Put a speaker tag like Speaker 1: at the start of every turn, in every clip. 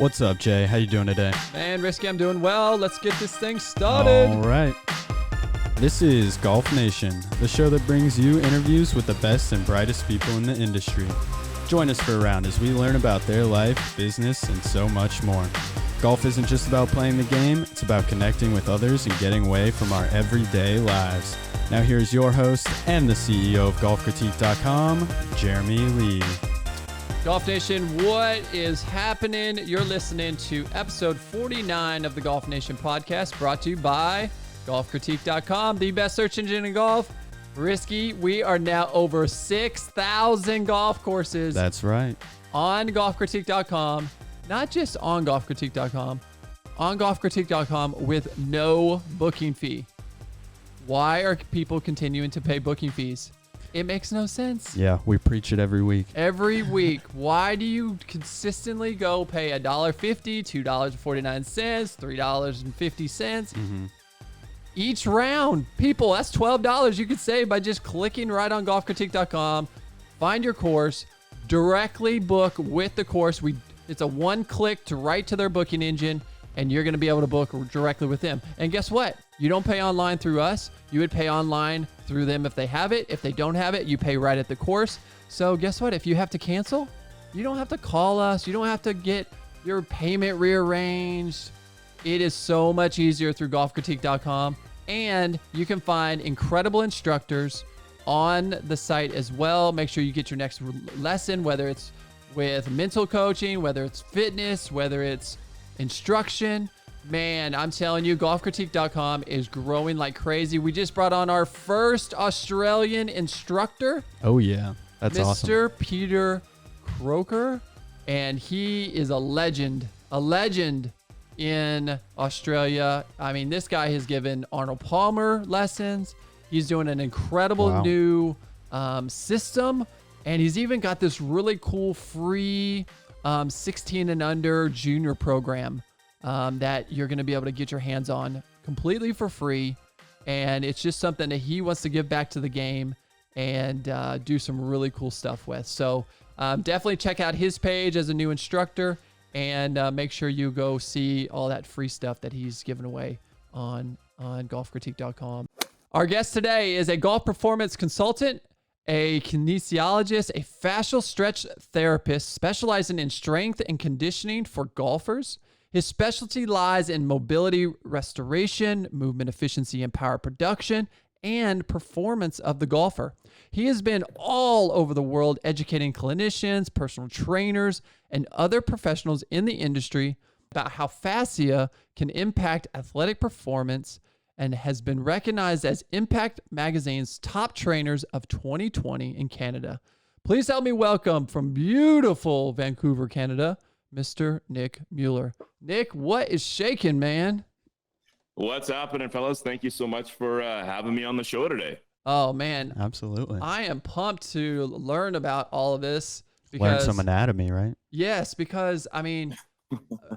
Speaker 1: What's up, Jay? How you doing today?
Speaker 2: Man, Risky, I'm doing well. Let's get this thing started.
Speaker 1: All right. This is Golf Nation, the show that brings you interviews with the best and brightest people in the industry. Join us for a round as we learn about their life, business, and so much more. Golf isn't just about playing the game, it's about connecting with others and getting away from our everyday lives. Now here's your host and the CEO of GolfCritique.com, Jeremy Lee.
Speaker 2: Golf Nation, what is happening? You're listening to episode 49 of the Golf Nation podcast, brought to you by GolfCritique.com, the best search engine in golf. Risky, we are now over 6,000 golf courses.
Speaker 1: That's right.
Speaker 2: On GolfCritique.com, not just on GolfCritique.com, on GolfCritique.com with no booking fee. Why are people continuing to pay booking fees? It makes no sense.
Speaker 1: Yeah, we preach it every week.
Speaker 2: Every week. Why do you consistently go pay $1.50, $2.49, $3.50 each round? People, that's $12 you could save by just clicking right on golfcritique.com, find your course, directly book with the course. It's a one click to right to their booking engine, and you're going to be able to book directly with them. And guess what? You don't pay online through us. You would pay online through them if they have it. If they don't have it, you pay right at the course. So guess what? If you have to cancel, you don't have to call us. You don't have to get your payment rearranged. It is so much easier through golfcritique.com. And you can find incredible instructors on the site as well. Make sure you get your next lesson, whether it's with mental coaching, whether it's fitness, whether it's instruction. Man, I'm telling you, golfcritique.com is growing like crazy. We just brought on our first Australian instructor.
Speaker 1: Oh, yeah. That's awesome.
Speaker 2: Mr. Peter Croker. And he is a legend in Australia. I mean, this guy has given Arnold Palmer lessons. He's doing an incredible new system. And he's even got this really cool free 16 and under junior program that you're going to be able to get your hands on completely for free. And it's just something that he wants to give back to the game and do some really cool stuff with. So definitely check out his page as a new instructor and make sure you go see all that free stuff that he's giving away on golfcritique.com. Our guest today is a golf performance consultant, a kinesiologist, a fascial stretch therapist specializing in strength and conditioning for golfers. His specialty lies in mobility restoration, movement efficiency and power production, and performance of the golfer. He has been all over the world educating clinicians, personal trainers, and other professionals in the industry about how fascia can impact athletic performance, and has been recognized as Impact Magazine's top trainers of 2020 in Canada. Please help me welcome from beautiful Vancouver, Canada, Mr. Nick Mueller. Nick, what is shaking, man?
Speaker 3: What's happening, fellas? Thank you so much for having me on the show today.
Speaker 2: Oh, man.
Speaker 1: Absolutely.
Speaker 2: I am pumped to learn about all of this.
Speaker 1: Learn some anatomy, right?
Speaker 2: Yes, because, I mean,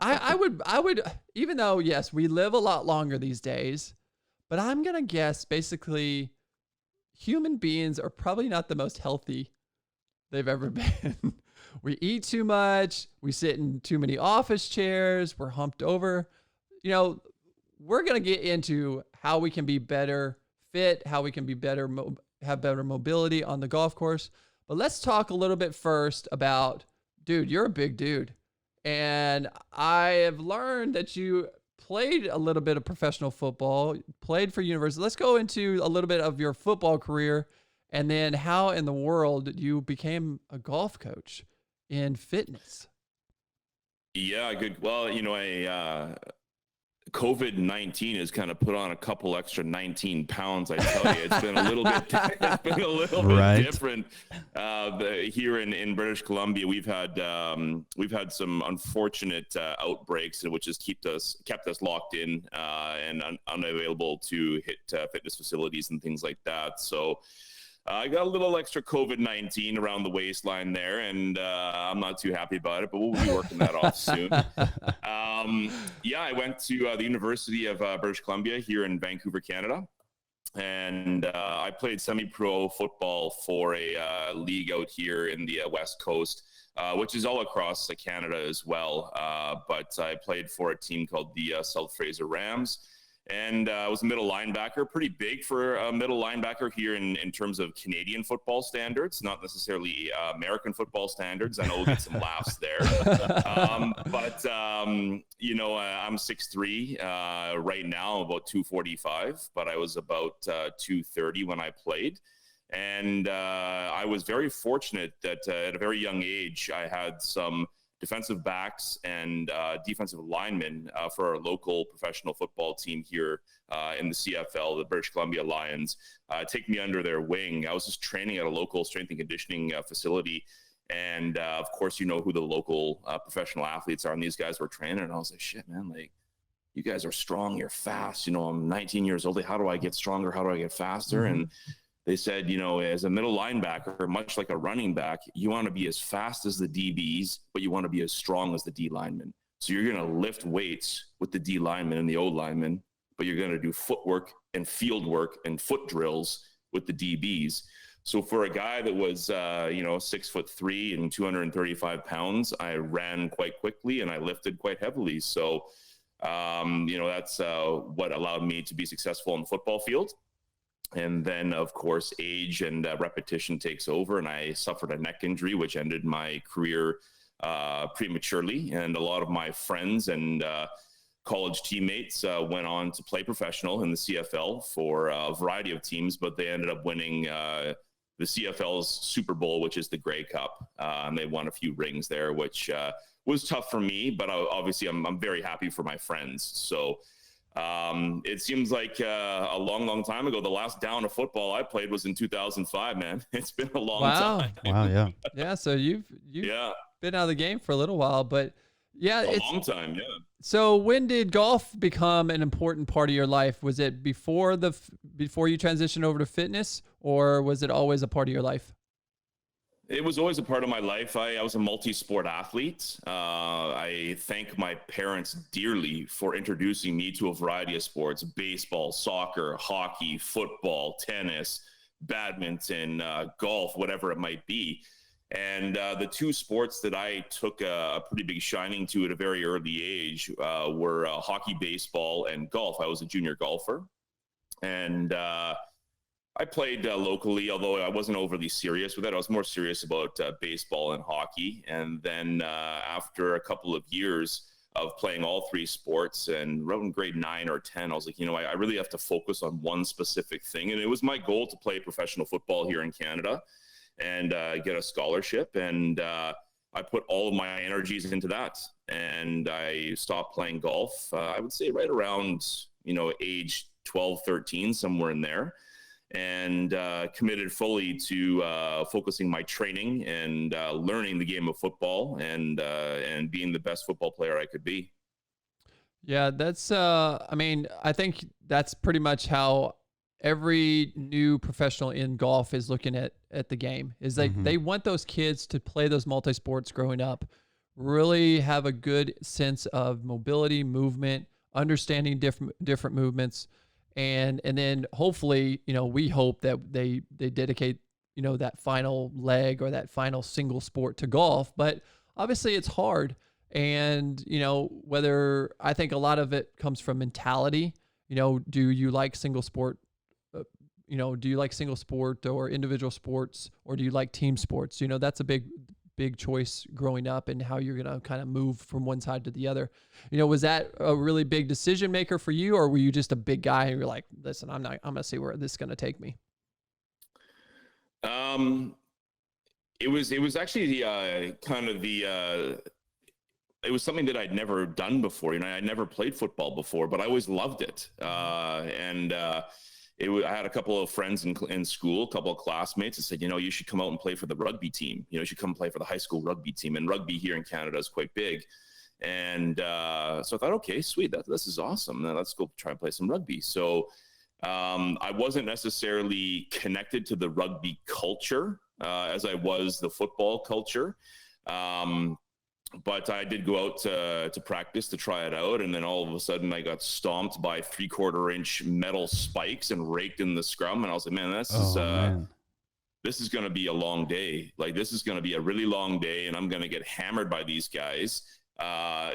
Speaker 2: I would, even though, yes, we live a lot longer these days, but I'm going to guess basically human beings are probably not the most healthy they've ever been. We eat too much. We sit in too many office chairs. We're humped over. You know, we're going to get into how we can be better fit, how we can be better, have better mobility on the golf course. But let's talk a little bit first about, dude, you're a big dude. And I have learned that you played a little bit of professional football, played for university. Let's go into a little bit of your football career and then how in the world you became a golf coach in fitness.
Speaker 3: Yeah, good. Well, COVID-19 has kind of put on a couple extra 19 pounds. I tell you, it's been a little bit, bit different here in British Columbia. We've had some unfortunate outbreaks, which has kept us locked in and unavailable to hit fitness facilities and things like that. So I got a little extra COVID-19 around the waistline there, and I'm not too happy about it, but we'll be working that off soon. I went to the University of British Columbia here in Vancouver, Canada, and I played semi-pro football for a league out here in the West Coast. which is all across Canada as well. But I played for a team called the South Fraser Rams. And I was a middle linebacker, pretty big for a middle linebacker here in terms of Canadian football standards, not necessarily American football standards. I know we'll get some laughs there. But you know, I'm 6'3". Right now, I'm about 245, but I was about 230 when I played. And I was very fortunate that at a very young age, I had some defensive backs and defensive linemen for our local professional football team here in the CFL, the British Columbia Lions, take me under their wing. I was just training at a local strength and conditioning facility. And of course, you know who the local professional athletes are. And these guys were training. And I was like, shit, man, like, you guys are strong. You're fast. You know, I'm 19 years old. How do I get stronger? How do I get faster? Mm-hmm. And they said, you know, as a middle linebacker, much like a running back, you want to be as fast as the DBs, but you want to be as strong as the D linemen. So you're going to lift weights with the D linemen and the O linemen, but you're going to do footwork and field work and foot drills with the DBs. So for a guy that was, you know, 6'3" and 235 pounds, I ran quite quickly and I lifted quite heavily. So, you know, that's what allowed me to be successful on the football field. And then, of course, age and repetition takes over, and I suffered a neck injury, which ended my career prematurely. And a lot of my friends and college teammates went on to play professional in the CFL for a variety of teams, but they ended up winning the CFL's Super Bowl, which is the Grey Cup. And they won a few rings there, which was tough for me, but obviously I'm very happy for my friends. So it seems like a long time ago. The last down of football I played was in 2005, man. It's been a long time.
Speaker 1: Wow, yeah.
Speaker 2: Yeah, so you've been out of the game for a little while, but yeah.
Speaker 3: It's a long time, yeah.
Speaker 2: So when did golf become an important part of your life? Was it before you transitioned over to fitness, or was it always a part of your life?
Speaker 3: It was always a part of my life. I was a multi-sport athlete. I thank my parents dearly for introducing me to a variety of sports: baseball, soccer, hockey, football, tennis, badminton, golf, whatever it might be. And the two sports that I took a pretty big shining to at a very early age were hockey, baseball, and golf. I was a junior golfer. And I played locally, although I wasn't overly serious with it. I was more serious about baseball and hockey. And then after a couple of years of playing all three sports, and around grade 9 or 10, I was like, you know, I really have to focus on one specific thing. And it was my goal to play professional football here in Canada and get a scholarship. And I put all of my energies into that. And I stopped playing golf, I would say right around, you know, age 12, 13, somewhere in there. And committed fully to focusing my training and learning the game of football and being the best football player I could be.
Speaker 2: Yeah, that's I mean, I think that's pretty much how every new professional in golf is looking at the game. Is like they want those kids to play those multi-sports growing up, really have a good sense of mobility, movement, understanding different movements. And then hopefully, you know, we hope that they dedicate, you know, that final leg or that final single sport to golf. But obviously it's hard. And, you know, whether I think a lot of it comes from mentality, you know, do you like single sport? You know, do you like single sport or individual sports, or do you like team sports? You know, that's a big choice growing up, and how you're going to kind of move from one side to the other. You know, was that a really big decision maker for you, or were you just a big guy and you're like, listen, I'm going to see where this is going to take me?
Speaker 3: It was actually it was something that I'd never done before. You know, I'd never played football before, but I always loved it. I had a couple of friends in school, a couple of classmates that said, you know, you should come out and play for the rugby team. You know, you should come play for the high school rugby team. And rugby here in Canada is quite big. And so I thought, okay, sweet, this is awesome. Now let's go try and play some rugby. So I wasn't necessarily connected to the rugby culture as I was the football culture. But I did go out to practice to try it out. And then all of a sudden I got stomped by 3/4 inch metal spikes and raked in the scrum. And I was like, man, this is going to be a long day. Like, this is going to be a really long day, and I'm going to get hammered by these guys.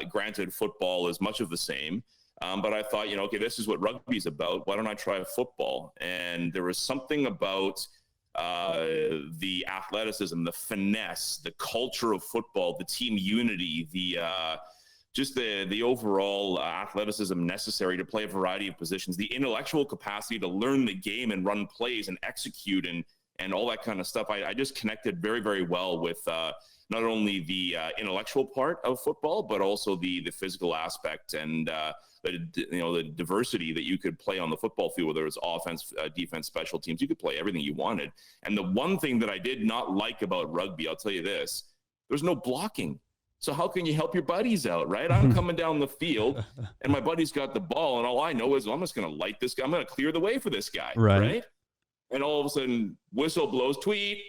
Speaker 3: Granted, football is much of the same. But I thought, okay, this is what rugby's about. Why don't I try football? And there was something about the athleticism, the finesse, the culture of football, the team unity, just the overall athleticism necessary to play a variety of positions, the intellectual capacity to learn the game and run plays and execute and all that kind of stuff. I just connected very, very well with not only the intellectual part of football, but also the physical aspect and the diversity that you could play on the football field, whether it was offense, defense, special teams. You could play everything you wanted. And the one thing that I did not like about rugby, I'll tell you this, there's no blocking. So how can you help your buddies out, right? I'm coming down the field and my buddy's got the ball, and all I know is, well, I'm just going to light this guy. I'm going to clear the way for this guy, right? And all of a sudden, whistle blows, tweet,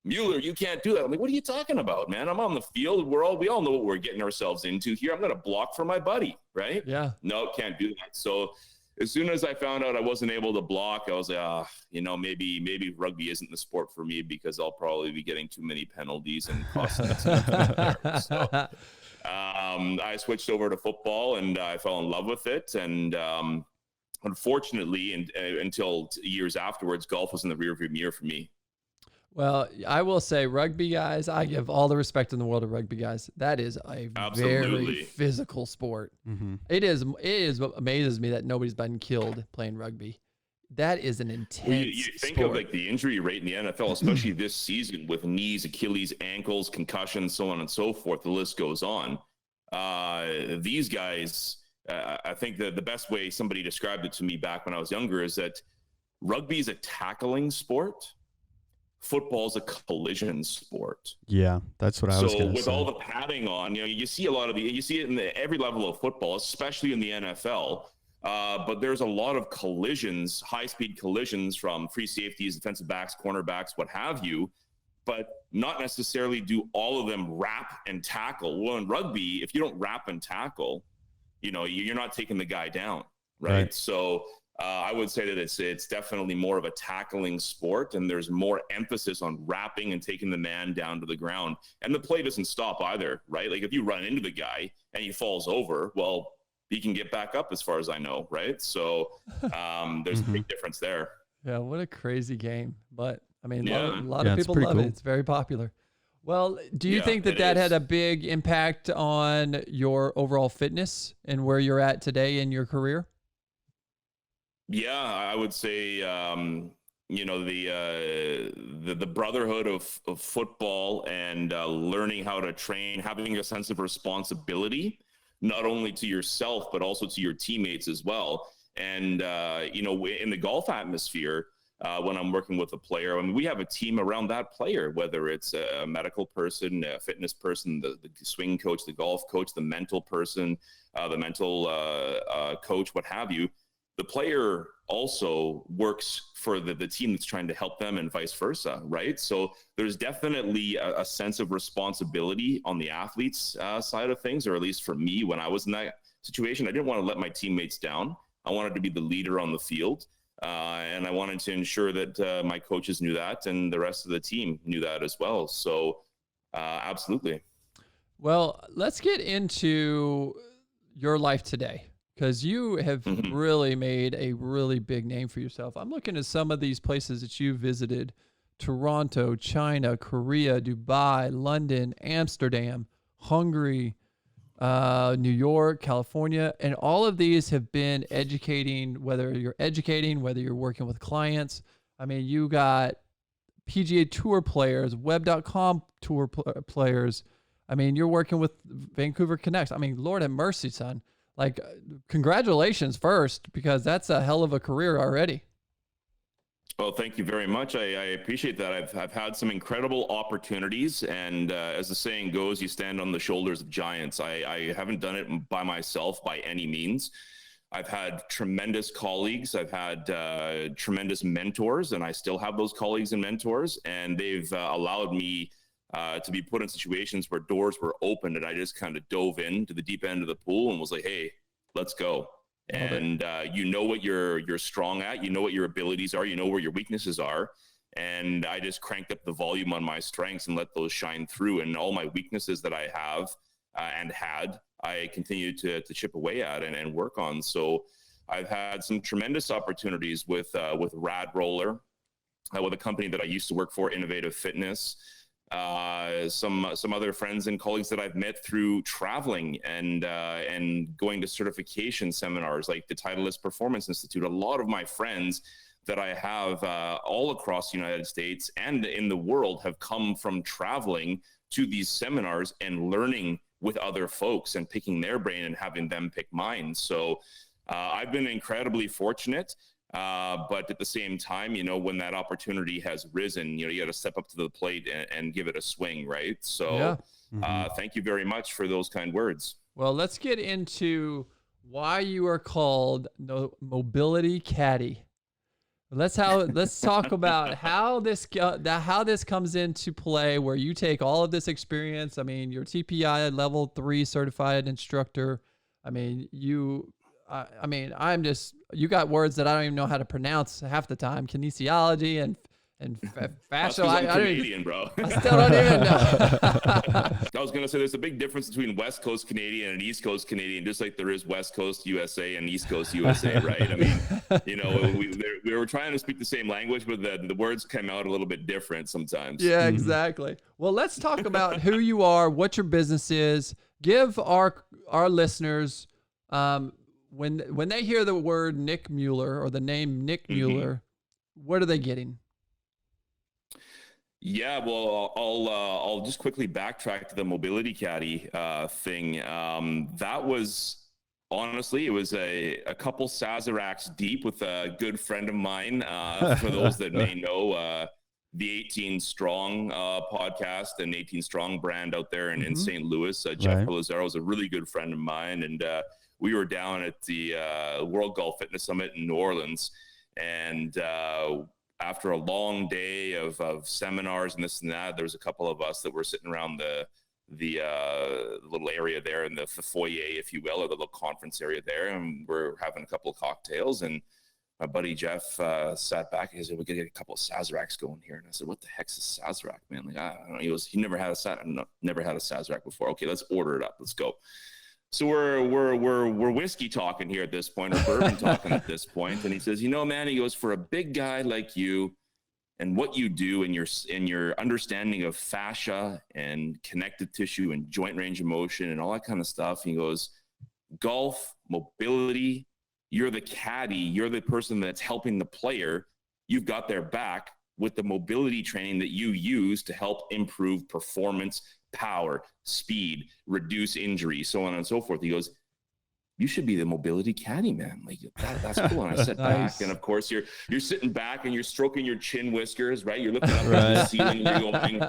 Speaker 3: Mueller, you can't do that. I'm like, what are you talking about, man? I'm on the field. We all know what we're getting ourselves into here. I'm going to block for my buddy, right?
Speaker 2: Yeah.
Speaker 3: No, can't do that. So as soon as I found out I wasn't able to block, I was like, maybe rugby isn't the sport for me, because I'll probably be getting too many penalties and costing it. So I switched over to football, and I fell in love with it. And unfortunately, until years afterwards, golf was in the rearview mirror for me.
Speaker 2: Well, I will say, rugby guys, I give all the respect in the world to rugby guys. That is a very physical sport. Mm-hmm. It is what amazes me that nobody's been killed playing rugby. That is an intense
Speaker 3: you think
Speaker 2: sport.
Speaker 3: Of like the injury rate in the NFL, especially this season, with knees, Achilles, ankles, concussions, so on and so forth. The list goes on. These guys, I think the best way somebody described it to me back when I was younger is that rugby is a tackling sport. Football's a collision sport.
Speaker 1: Yeah, that's what I was going to say. So
Speaker 3: with all the padding on, you see a lot of you see it in every level of football, especially in the NFL. But there's a lot of collisions, high-speed collisions from free safeties, defensive backs, cornerbacks, what have you. But not necessarily do all of them wrap and tackle. Well, in rugby, if you don't wrap and tackle, you're not taking the guy down, right? So I would say that it's definitely more of a tackling sport, and there's more emphasis on wrapping and taking the man down to the ground. And the play doesn't stop either, right? Like if you run into the guy and he falls over, well, he can get back up as far as I know, right? So there's a big difference there.
Speaker 2: Yeah, what a crazy game. But, I mean, a lot of people love it. It's very popular. Well, do you think that had a big impact on your overall fitness and where you're at today in your career?
Speaker 3: Yeah, I would say, the brotherhood of football and learning how to train, having a sense of responsibility, not only to yourself, but also to your teammates as well. And, in the golf atmosphere, when I'm working with a player, I mean, we have a team around that player, whether it's a medical person, a fitness person, the swing coach, the golf coach, the mental person, the mental coach, what have you. The player also works for the team that's trying to help them, and vice versa, right? So there's definitely a sense of responsibility on the athlete's side of things, or at least for me, when I was in that situation, I didn't want to let my teammates down. I wanted to be the leader on the field, and I wanted to ensure that my coaches knew that, and the rest of the team knew that as well. So absolutely.
Speaker 2: Well, let's get into your life today, because you have really made a really big name for yourself. I'm looking at some of these places that you visited: Toronto, China, Korea, Dubai, London, Amsterdam, Hungary, New York, California. And all of these have been whether you're working with clients. I mean, you got PGA Tour players, Web.com Tour players. I mean, you're working with Vancouver Connects. I mean, Lord have mercy, son. Like, congratulations first, because that's a hell of a career already.
Speaker 3: Well, thank you very much. I appreciate that. I've had some incredible opportunities, and as the saying goes, you stand on the shoulders of giants. I haven't done it by myself by any means. I've had tremendous colleagues. I've had tremendous mentors, and I still have those colleagues and mentors, and they've allowed me to be put in situations where doors were opened, and I just kind of dove into the deep end of the pool and was like, hey, let's go. And you know what you're strong at, you know what your abilities are, you know where your weaknesses are. And I just cranked up the volume on my strengths and let those shine through. And all my weaknesses that I have and had, I continue to chip away at and work on. So I've had some tremendous opportunities with Rad Roller, with a company that I used to work for, Innovative Fitness. Some other friends and colleagues that I've met through traveling and going to certification seminars like the Titleist Performance Institute. A lot of my friends that I have all across the United States and in the world have come from traveling to these seminars and learning with other folks and picking their brain and having them pick mine. So I've been incredibly fortunate. But at the same time, when that opportunity has risen, you got to step up to the plate and give it a swing, right? So thank you very much for those kind words.
Speaker 2: Well, let's get into why you are called Mobility Caddie. Let's talk about how this comes into play, where you take all of this experience. I mean, you're TPI level 3 certified instructor. I mean, you got words that I don't even know how to pronounce half the time. Kinesiology and fascial.
Speaker 3: I'm Canadian, bro.
Speaker 2: I still don't even know.
Speaker 3: I was going to say there's a big difference between West Coast Canadian and East Coast Canadian, just like there is West Coast USA and East Coast USA, right? I mean, we were trying to speak the same language, but the words come out a little bit different sometimes.
Speaker 2: Yeah, exactly. Well, let's talk about who you are, what your business is. Give our listeners, when they hear the word Nick Mueller or the name Nick Mueller, what are they getting?
Speaker 3: Yeah, well, I'll just quickly backtrack to the Mobility Caddie thing. That was, honestly, it was a couple Sazeracs deep with a good friend of mine. For those that may know, the 18 Strong podcast and 18 Strong brand out there in St. Louis. Jeff Pelizaro is a really good friend of mine, and we were down at the World Golf Fitness Summit in New Orleans, and after a long day of seminars and this and that, there was a couple of us that were sitting around the little area there in the foyer, if you will, or the little conference area there, and we're having a couple of cocktails, and my buddy Jeff sat back and he said, "We gotta get a couple of Sazeracs going here." And I said, "What the heck's a Sazerac, man?" Like, I don't know. He never had a Sazerac before. Okay, let's order it up. Let's go. So we're whiskey talking here at this point, or bourbon talking at this point. And he says, "Man," he goes, "for a big guy like you and what you do and your understanding of fascia and connective tissue and joint range of motion and all that kind of stuff," he goes, "golf, mobility, you're the caddy, you're the person that's helping the player. You've got their back with the mobility training that you use to help improve performance, power, speed, reduce injury, so on and so forth." He goes, "You should be the Mobility Caddie, man. Like that's cool." And I sat back, and of course you're sitting back and you're stroking your chin whiskers, right? You're looking up at the ceiling and you're going,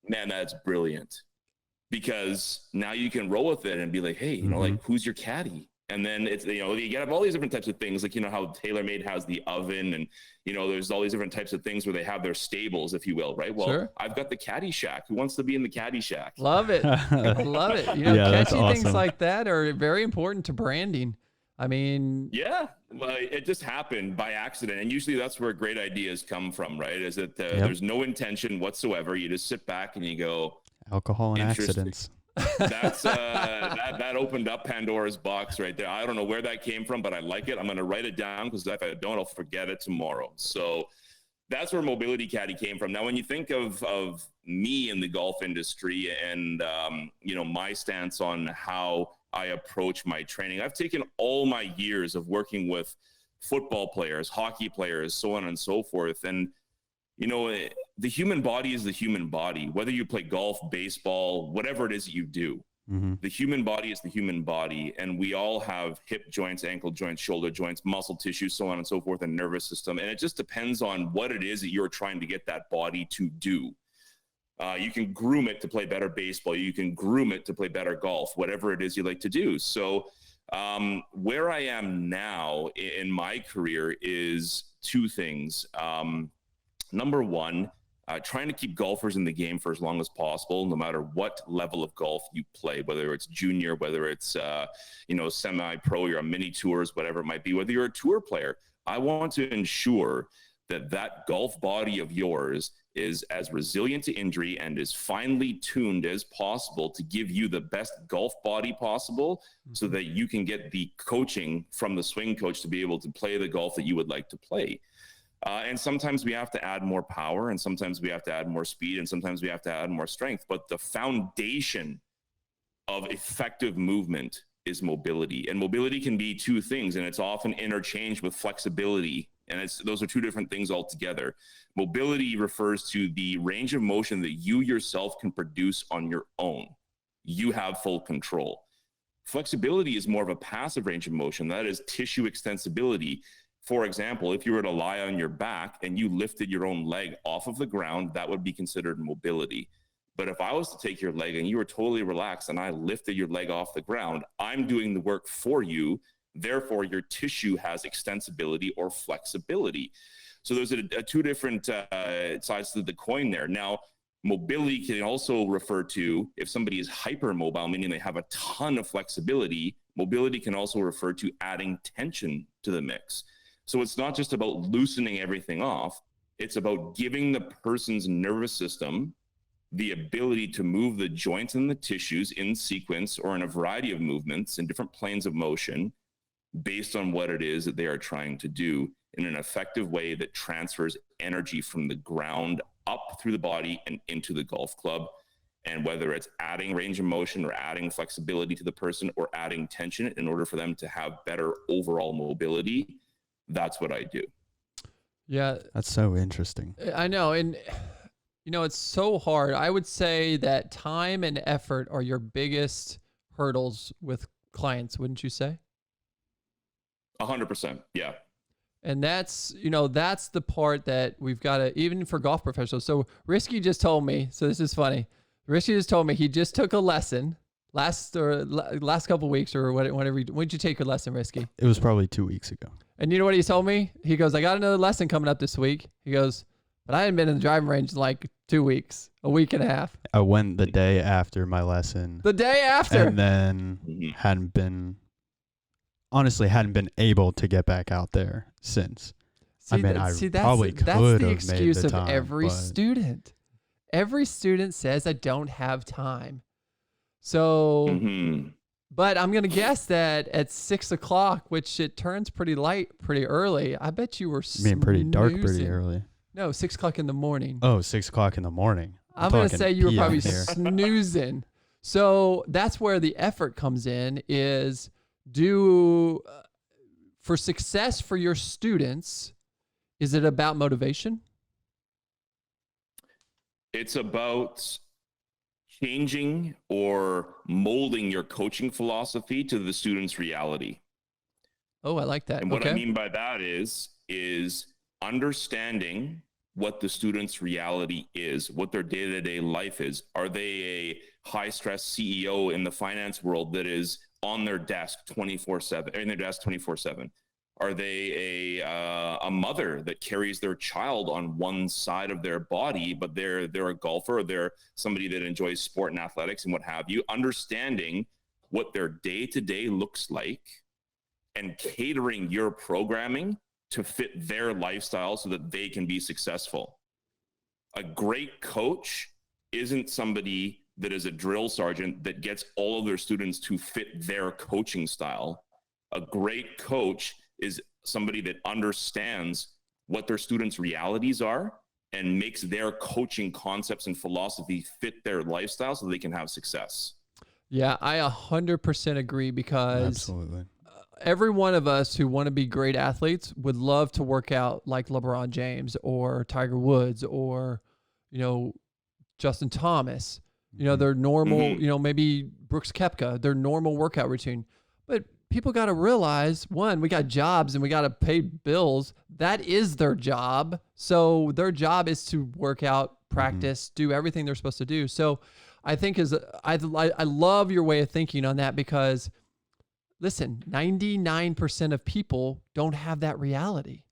Speaker 3: "Man, that's brilliant." Because now you can roll with it and be like, "Hey, like, who's your caddy?" And then it's, you get all these different types of things, like, how TaylorMade has the oven, and, there's all these different types of things where they have their stables, if you will, right? Well, sure. I've got the Caddy Shack. Who wants to be in the Caddy Shack?
Speaker 2: Love it. Love it. Catchy things like that are very important to branding. I mean,
Speaker 3: yeah, well, it just happened by accident. And usually that's where great ideas come from, right? Is that there's no intention whatsoever. You just sit back and you go,
Speaker 1: alcohol and accidents.
Speaker 3: That's that opened up Pandora's box right there. I don't know where that came from, but I like it. I'm going to write it down, because if I don't, I'll forget it tomorrow. So that's where Mobility Caddie came from. Now, when you think of me in the golf industry and my stance on how I approach my training, I've taken all my years of working with football players, hockey players, so on and so forth, and the human body is the human body. Whether you play golf, baseball, whatever it is that you do, the human body is the human body. And we all have hip joints, ankle joints, shoulder joints, muscle tissue, so on and so forth, and nervous system. And it just depends on what it is that you're trying to get that body to do. You can groom it to play better baseball. You can groom it to play better golf, whatever it is you like to do. So where I am now in my career is two things. Number one, trying to keep golfers in the game for as long as possible, no matter what level of golf you play, whether it's junior, whether it's, semi-pro, you're on mini tours, whatever it might be, whether you're a tour player. I want to ensure that golf body of yours is as resilient to injury and as finely tuned as possible to give you the best golf body possible, so that you can get the coaching from the swing coach to be able to play the golf that you would like to play. And sometimes we have to add more power, and sometimes we have to add more speed, and sometimes we have to add more strength. But the foundation of effective movement is mobility. And mobility can be two things, and it's often interchanged with flexibility. And those are two different things altogether. Mobility refers to the range of motion that you yourself can produce on your own. You have full control. Flexibility is more of a passive range of motion. That is tissue extensibility. For example, if you were to lie on your back and you lifted your own leg off of the ground, that would be considered mobility. But if I was to take your leg and you were totally relaxed and I lifted your leg off the ground, I'm doing the work for you. Therefore, your tissue has extensibility or flexibility. So there's two different sides to the coin there. Now, mobility can also refer to, if somebody is hypermobile, meaning they have a ton of flexibility, mobility can also refer to adding tension to the mix. So it's not just about loosening everything off. It's about giving the person's nervous system the ability to move the joints and the tissues in sequence or in a variety of movements in different planes of motion based on what it is that they are trying to do in an effective way that transfers energy from the ground up through the body and into the golf club. And whether it's adding range of motion or adding flexibility to the person or adding tension in order for them to have better overall mobility, that's what I do.
Speaker 2: Yeah.
Speaker 1: That's so interesting.
Speaker 2: I know. And, it's so hard. I would say that time and effort are your biggest hurdles with clients, wouldn't you say?
Speaker 3: 100%. Yeah.
Speaker 2: And that's the part that we've got to, even for golf professionals. So Risky just told me, so this is funny. Risky just told me he just took a lesson last couple weeks or whatever. When did you take your lesson, Risky?
Speaker 1: It was probably 2 weeks ago.
Speaker 2: And you know what he told me? He goes, I got another lesson coming up this week. He goes, but I hadn't been in the driving range in like 2 weeks, a week and a half.
Speaker 1: I went the day after my lesson.
Speaker 2: The day after.
Speaker 1: And then hadn't been able to get back out there since. That's the excuse of every student. Every student says, I don't have time. So, but I'm going to guess that at 6 o'clock, which it turns pretty light pretty early, I bet you were pretty dark pretty early.
Speaker 2: No, 6 o'clock in the morning.
Speaker 1: Oh, 6 o'clock in the morning.
Speaker 2: I'm going to say you were probably snoozing. So that's where the effort comes in, is for success for your students, is it about motivation?
Speaker 3: It's about changing or molding your coaching philosophy to the student's reality.
Speaker 2: Oh, I like that.
Speaker 3: And what I mean by that is understanding what the student's reality is, what their day-to-day life is. Are they a high-stress CEO in the finance world that is on their desk 24/7? Are they a mother that carries their child on one side of their body, but they're a golfer, or they're somebody that enjoys sport and athletics and what have you? Understanding what their day-to-day looks like and catering your programming to fit their lifestyle so that they can be successful. A great coach isn't somebody that is a drill sergeant that gets all of their students to fit their coaching style. A great coach is somebody that understands what their students' realities are and makes their coaching concepts and philosophy fit their lifestyle so they can have success.
Speaker 2: Yeah, I 100% agree, because
Speaker 1: absolutely
Speaker 2: every one of us who want to be great athletes would love to work out like LeBron James or Tiger Woods or, Justin Thomas, their normal, maybe Brooks Koepka, their normal workout routine. But people got to realize, one, we got jobs and we got to pay bills. That is their job. So their job is to work out, practice, do everything they're supposed to do. So I think I love your way of thinking on that, because listen, 99% of people don't have that reality,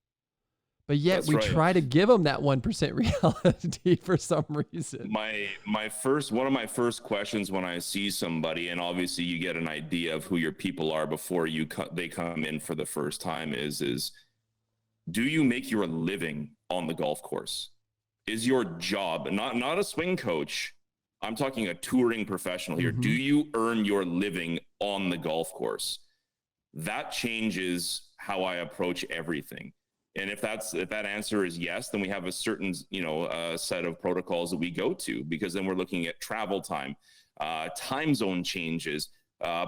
Speaker 2: but yet
Speaker 3: That's
Speaker 2: we
Speaker 3: right.
Speaker 2: try to give them that 1% reality for some reason.
Speaker 3: One of my first questions when I see somebody, and obviously you get an idea of who your people are before they come in for the first time, is do you make your living on the golf course. Is your job, not a swing coach, I'm talking a touring professional here. Do you earn your living on the golf course? That changes how I approach everything. And if that answer is yes, then we have a certain, set of protocols that we go to, because then we're looking at travel time, time zone changes,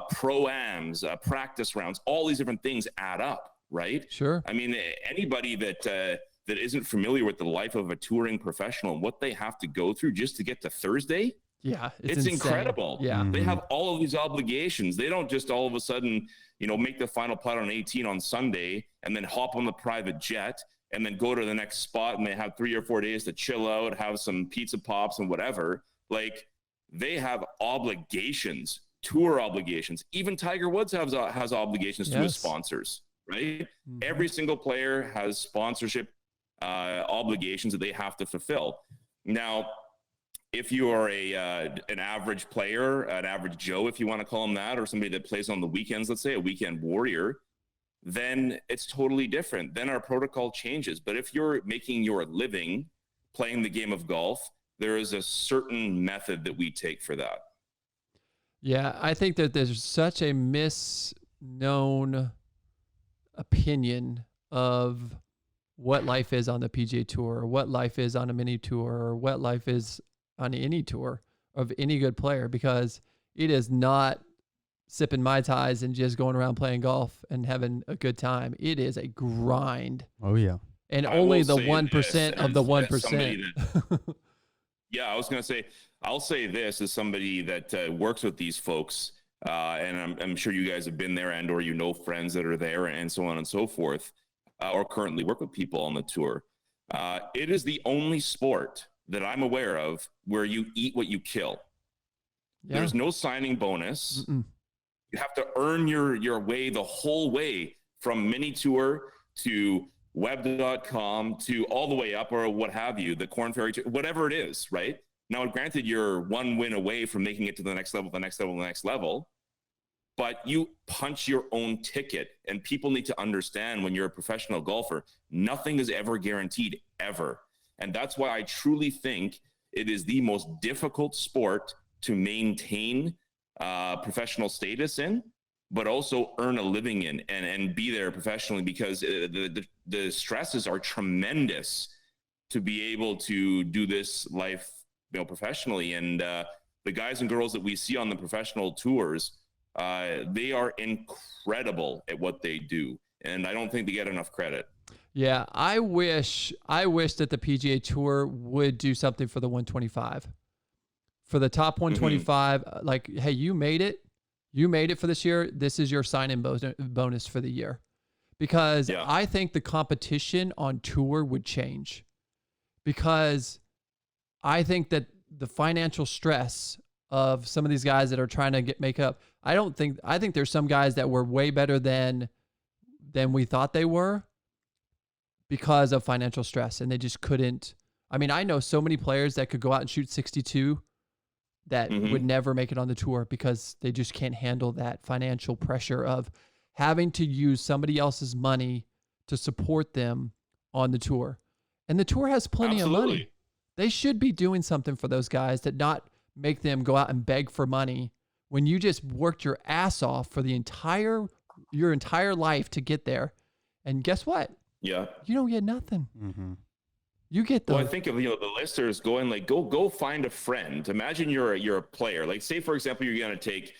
Speaker 3: pro-ams, practice rounds, all these different things add up, right?
Speaker 2: Sure.
Speaker 3: I mean, anybody that isn't familiar with the life of a touring professional and what they have to go through just to get to Thursday,
Speaker 2: yeah,
Speaker 3: it's incredible.
Speaker 2: Yeah.
Speaker 3: They have all of these obligations. They don't just all of a sudden, make the final putt on 18 on Sunday and then hop on the private jet and then go to the next spot, and they have 3 or 4 days to chill out, have some pizza pops and whatever. Like, they have obligations, tour obligations. Even Tiger Woods has obligations to his sponsors, right? Every single player has sponsorship obligations that they have to fulfill. Now, if you are an average player, an average Joe, if you want to call him that, or somebody that plays on the weekends, let's say a weekend warrior, then it's totally different. Then our protocol changes. But if you're making your living playing the game of golf, there is a certain method that we take for that.
Speaker 2: Yeah, I think that there's such a misknown opinion of what life is on the PGA Tour, or what life is on a mini tour, or what life is on any tour of any good player, because it is not sipping Mai Tais and just going around playing golf and having a good time. It is a grind.
Speaker 1: Oh, yeah.
Speaker 2: And only the 1% of the 1%.
Speaker 3: Yeah, I was going to say, I'll say this as somebody that works with these folks, and I'm sure you guys have been there and or friends that are there and so on and so forth, or currently work with people on the tour. It is the only sport that I'm aware of where you eat what you kill. Yeah. There's no signing bonus. You have to earn your way the whole way from mini tour to web.com to all the way up, or what have you, the Corn Ferry, whatever it is, right? Now, granted, you're one win away from making it to the next level, the next level, the next level, but you punch your own ticket. And people need to understand, when you're a professional golfer, nothing is ever guaranteed, ever. And that's why I truly think it is the most difficult sport to maintain professional status in, but also earn a living in and be there professionally, because the stresses are tremendous to be able to do this life, professionally. And the guys and girls that we see on the professional tours, they are incredible at what they do. And I don't think they get enough credit.
Speaker 2: Yeah, I wish that the PGA Tour would do something for the 125. For the top 125, like, hey, you made it for this year. This is your sign-in bonus for the year. Because I think the competition on tour would change. Because I think that the financial stress of some of these guys that are trying to make up, I think there's some guys that were way better than we thought they were, because of financial stress, and they just couldn't. I mean, I know so many players that could go out and shoot 62 that would never make it on the tour, because they just can't handle that financial pressure of having to use somebody else's money to support them on the tour. And the tour has plenty of money. They should be doing something for those guys, that not make them go out and beg for money when you just worked your ass off for your entire life to get there. And guess what?
Speaker 3: Yeah.
Speaker 2: You don't get nothing. You get the.
Speaker 3: Well, I think of the listeners going like, go find a friend. Imagine you're a player. Like, say for example, you're going to take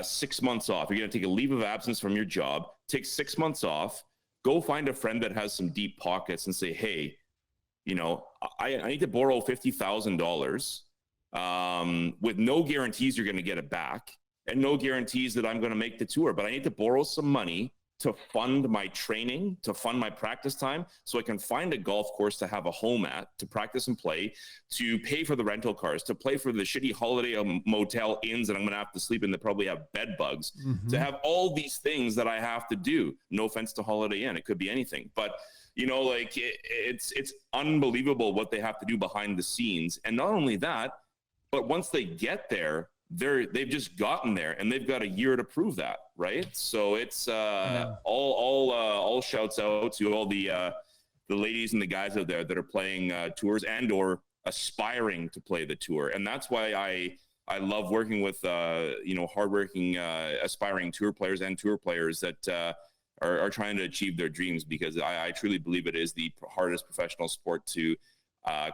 Speaker 3: 6 months off. You're going to take a leave of absence from your job. Take 6 months off. Go find a friend that has some deep pockets and say, hey, I need to borrow $50,000 with no guarantees you're going to get it back, and no guarantees that I'm going to make the tour. But I need to borrow some money to fund my training, to fund my practice time, so I can find a golf course to have a home at, to practice and play, to pay for the rental cars, to play for the shitty holiday motel inns that I'm going to have to sleep in that probably have bed bugs, to have all these things that I have to do. No offense to Holiday Inn, it could be anything. But, it's unbelievable what they have to do behind the scenes. And not only that, but once they get there, they've just gotten there, and they've got a year to prove that, right? So it's all shouts out to all the ladies and the guys out there that are playing tours and or aspiring to play the tour. And that's why I love working with hardworking aspiring tour players and tour players that are trying to achieve their dreams, because I truly believe it is the hardest professional sport to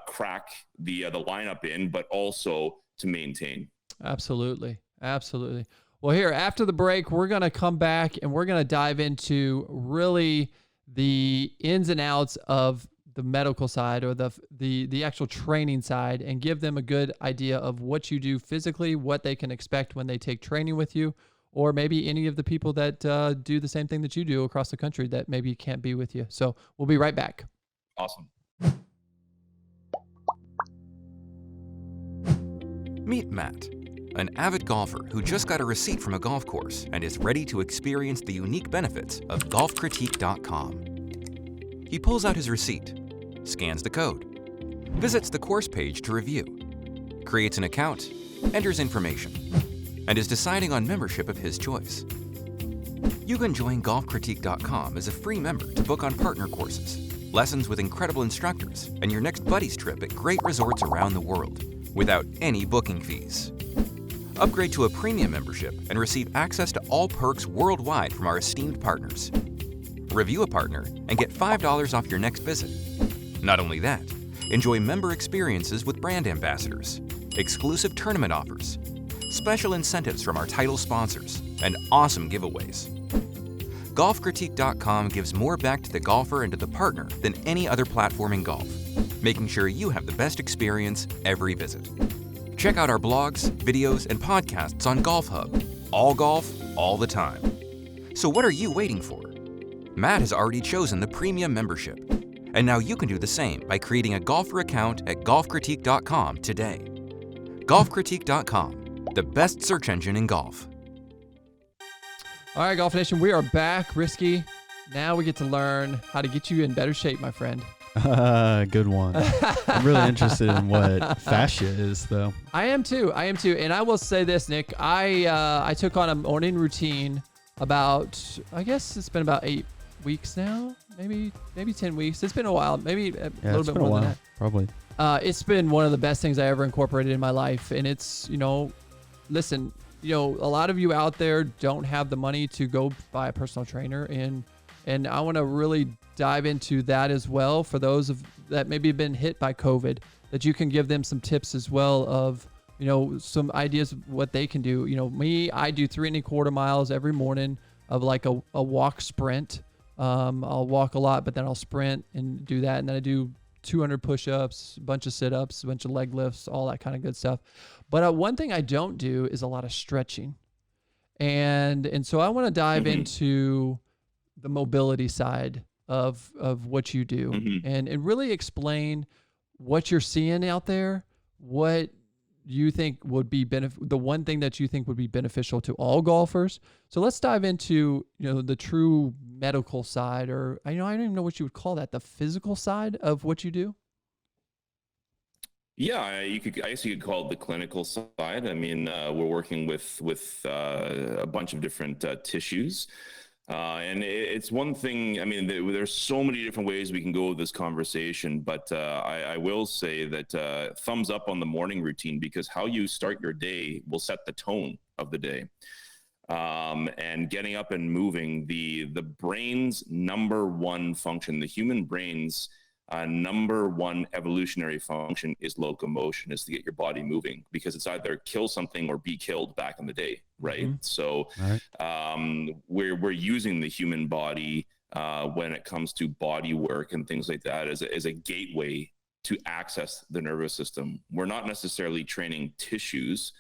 Speaker 3: crack the lineup in, but also to maintain.
Speaker 2: Absolutely. Well, here after the break, we're going to come back and we're going to dive into really the ins and outs of the medical side, or the actual training side, and give them a good idea of what you do physically, what they can expect when they take training with you, or maybe any of the people that do the same thing that you do across the country that maybe can't be with you. So we'll be right back.
Speaker 3: Awesome.
Speaker 4: Meet Matt, an avid golfer who just got a receipt from a golf course and is ready to experience the unique benefits of golfcritique.com. He pulls out his receipt, scans the code, visits the course page to review, creates an account, enters information, and is deciding on membership of his choice. You can join golfcritique.com as a free member to book on partner courses, lessons with incredible instructors, and your next buddies trip at great resorts around the world without any booking fees. Upgrade to a premium membership and receive access to all perks worldwide from our esteemed partners. Review a partner and get $5 off your next visit. Not only that, enjoy member experiences with brand ambassadors, exclusive tournament offers, special incentives from our title sponsors, and awesome giveaways. GolfCritique.com gives more back to the golfer and to the partner than any other platform in golf, making sure you have the best experience every visit. Check out our blogs, videos, and podcasts on Golf Hub. All golf, all the time. So what are you waiting for? Matt has already chosen the premium membership, and now you can do the same by creating a golfer account at golfcritique.com today. Golfcritique.com, the best search engine in golf.
Speaker 2: All right, Golf Nation, we are back. Risky. Now we get to learn how to get you in better shape, my friend.
Speaker 1: Good one. I'm really interested in what fascia is, though.
Speaker 2: I am too. And I will say this, Nick. I took on a morning routine about, I guess it's been about 8 weeks now, maybe 10 weeks. It's been a while, maybe a little bit more than that.
Speaker 1: Probably.
Speaker 2: It's been one of the best things I ever incorporated in my life. And it's, listen, a lot of you out there don't have the money to go buy a personal trainer. And I want to really dive into that as well for those that maybe have been hit by COVID, that you can give them some tips as well of, some ideas of what they can do. I do 3.25 miles every morning of like a walk sprint. I'll walk a lot, but then I'll sprint and do that. And then I do 200 push-ups, a bunch of sit-ups, a bunch of leg lifts, all that kind of good stuff. But one thing I don't do is a lot of stretching. And so I want to dive into the mobility side of what you do and really explain what you're seeing out there, what you think would be the one thing that you think would be beneficial to all golfers. So let's dive into, the true medical side, or I don't even know what you would call that, the physical side of what you do.
Speaker 3: Yeah, I guess you could call it the clinical side. I mean, we're working with a bunch of different tissues. And it's one thing, I mean, there's so many different ways we can go with this conversation, but I will say that thumbs up on the morning routine, because how you start your day will set the tone of the day. And getting up and moving, the brain's number one function, the human brain's number one evolutionary function is locomotion, is to get your body moving, because it's either kill something or be killed back in the day, right? So we're using the human body when it comes to body work and things like that as a gateway to access the nervous system. We're not necessarily training tissues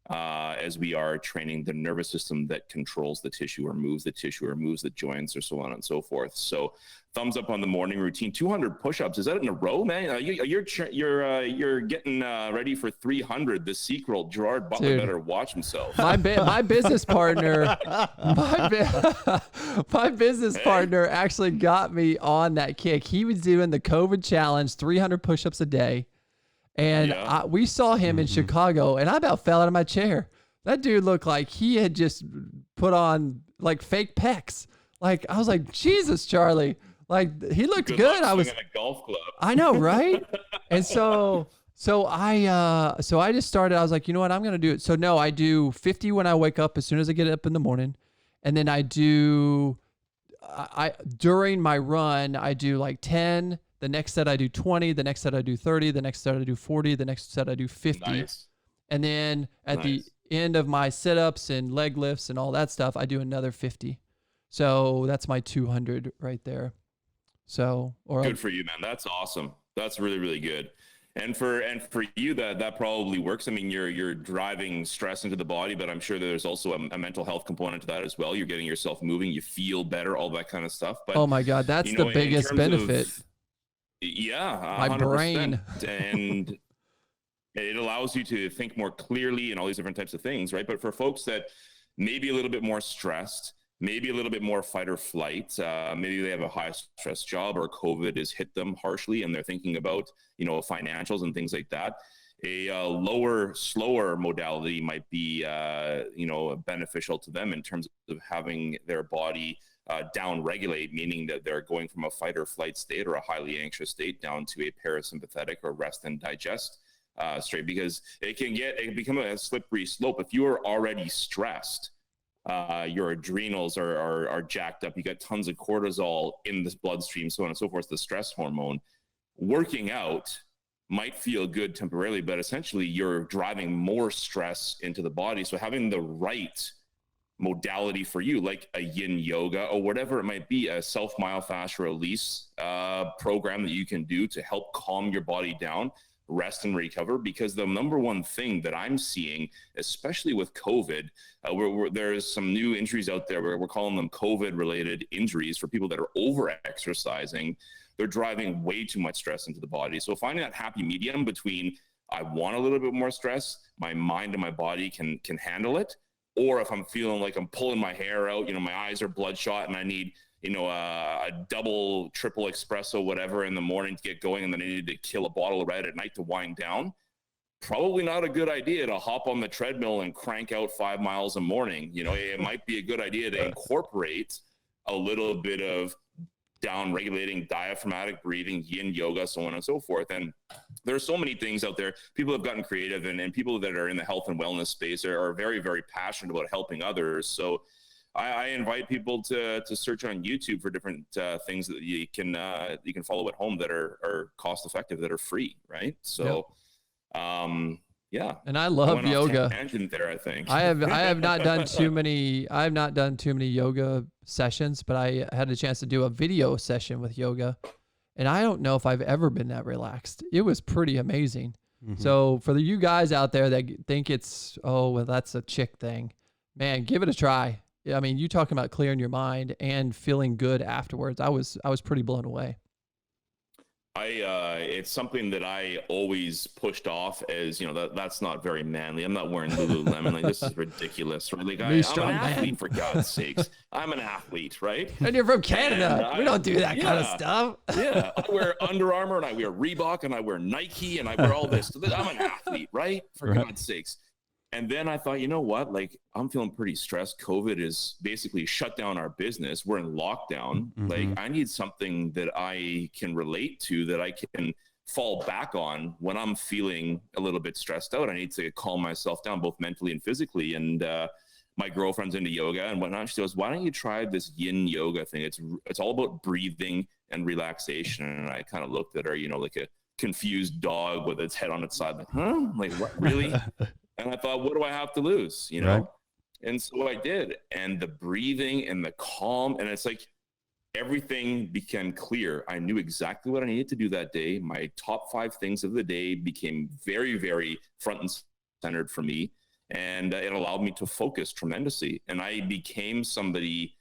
Speaker 3: as we are training the nervous system that controls the tissue or moves the tissue or moves the joints or so on and so forth. So thumbs up on the morning routine. 200 push-ups. Is that in a row, man? You're getting ready for 300 this sequel. Gerard Butler Dude, better watch himself.
Speaker 2: My business partner, my business partner actually got me on that kick. He was doing the COVID challenge, 300 push-ups a day. And we saw him in Chicago, and I about fell out of my chair. That dude looked like he had just put on like fake pecs. Like, I was like, Jesus, Charlie. Like he looked
Speaker 3: Good
Speaker 2: good.
Speaker 3: luck
Speaker 2: I was
Speaker 3: swinging a golf club.
Speaker 2: I know, right? And so I just started. I was like, you know what, I'm gonna do it. So no, I do 50 when I wake up as soon as I get up in the morning, and then I during my run I do like 10. The next set I do 20. The next set I do 30. The next set I do 40. The next set I do 50.
Speaker 3: Nice.
Speaker 2: And then at the end of my sit-ups and leg lifts and all that stuff, I do another 50. So that's my 200 right there. So
Speaker 3: Good for you, man. That's awesome. That's really, really good. And for you, that probably works. I mean, you're driving stress into the body, but I'm sure there's also a mental health component to that as well. You're getting yourself moving, you feel better, all that kind of stuff. But
Speaker 2: oh my God, that's the biggest benefit.
Speaker 3: Yeah, 100%.
Speaker 2: My brain.
Speaker 3: And it allows you to think more clearly and all these different types of things, right? But for folks that may be a little bit more stressed, maybe a little bit more fight or flight, maybe they have a high stress job or COVID has hit them harshly and they're thinking about, financials and things like that. A lower, slower modality might be, beneficial to them in terms of having their body down regulate, meaning that they're going from a fight or flight state or a highly anxious state down to a parasympathetic or rest and digest state, because it can become a slippery slope. If you are already stressed, your adrenals are jacked up, you got tons of cortisol in the bloodstream, so on and so forth, the stress hormone. Working out might feel good temporarily, but essentially you're driving more stress into the body. So having the right modality for you, like a yin yoga or whatever it might be, a self-myofascial release program that you can do to help calm your body down, rest and recover. Because the number one thing that I'm seeing, especially with COVID, there's some new injuries out there where we're calling them COVID-related injuries for people that are over-exercising. They're driving way too much stress into the body. So finding that happy medium between I want a little bit more stress, my mind and my body can handle it, or if I'm feeling like I'm pulling my hair out, my eyes are bloodshot and I need, a double, triple espresso, whatever in the morning to get going, and then I need to kill a bottle of red at night to wind down, probably not a good idea to hop on the treadmill and crank out 5 miles a morning. It might be a good idea to incorporate a little bit of down regulating diaphragmatic breathing, yin yoga, so on and so forth. And there are so many things out there. People have gotten creative, and people that are in the health and wellness space are very, very passionate about helping others. So I invite people to search on YouTube for different things that you can follow at home that are cost effective, that are free, right? So yeah.
Speaker 2: And I love yoga.
Speaker 3: Tangent there, I think.
Speaker 2: I have not done too many yoga sessions, but I had a chance to do a video session with yoga, and I don't know if I've ever been that relaxed. It was pretty amazing. Mm-hmm. So for you guys out there that think it's, that's a chick thing, man, give it a try. I mean, you talking about clearing your mind and feeling good afterwards. I was pretty blown away.
Speaker 3: It's something that I always pushed off as, that's not very manly. I'm not wearing Lululemon. Like, this is ridiculous. Right? Like, I'm an athlete, for God's sakes. I'm an athlete, right?
Speaker 2: And you're from Canada. We don't do that kind of stuff.
Speaker 3: Yeah. I wear Under Armour and I wear Reebok and I wear Nike and I wear all this. I'm an athlete, right? For God's sakes. And then I thought, you know what? Like, I'm feeling pretty stressed. COVID is basically shut down our business. We're in lockdown. Mm-hmm. Like, I need something that I can relate to, that I can fall back on when I'm feeling a little bit stressed out. I need to calm myself down, both mentally and physically. And my girlfriend's into yoga and whatnot. She goes, why don't you try this yin yoga thing? It's all about breathing and relaxation. And I kind of looked at her, like a confused dog with its head on its side. Like, huh? Like, what? Really? And I thought, what do I have to lose? Right. And so I did. And the breathing and the calm, and it's like everything became clear. I knew exactly what I needed to do that day. My top 5 things of the day became very, very front and centered for me. And it allowed me to focus tremendously. And I became somebody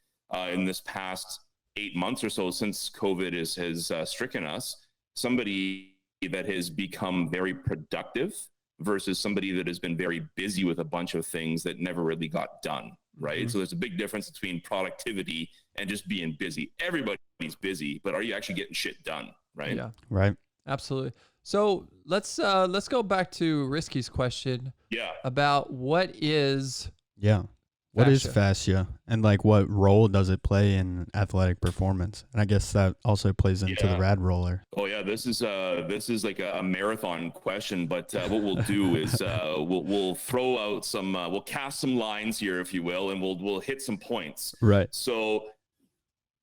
Speaker 3: in this past 8 months or so, since COVID has stricken us, somebody that has become very productive versus somebody that has been very busy with a bunch of things that never really got done, right? Mm-hmm. So there's a big difference between productivity and just being busy. Everybody's busy, but are you actually getting shit done, right?
Speaker 2: Yeah,
Speaker 1: right.
Speaker 2: Absolutely. So let's go back to Risky's question.
Speaker 3: Yeah.
Speaker 2: About what is
Speaker 1: What is fascia, and like what role does it play in athletic performance? And I guess that also plays into the rad roller.
Speaker 3: Oh yeah, this is like a marathon question, but what we'll do is we'll throw out some we'll cast some lines here, if you will, and we'll hit some points.
Speaker 1: Right.
Speaker 3: So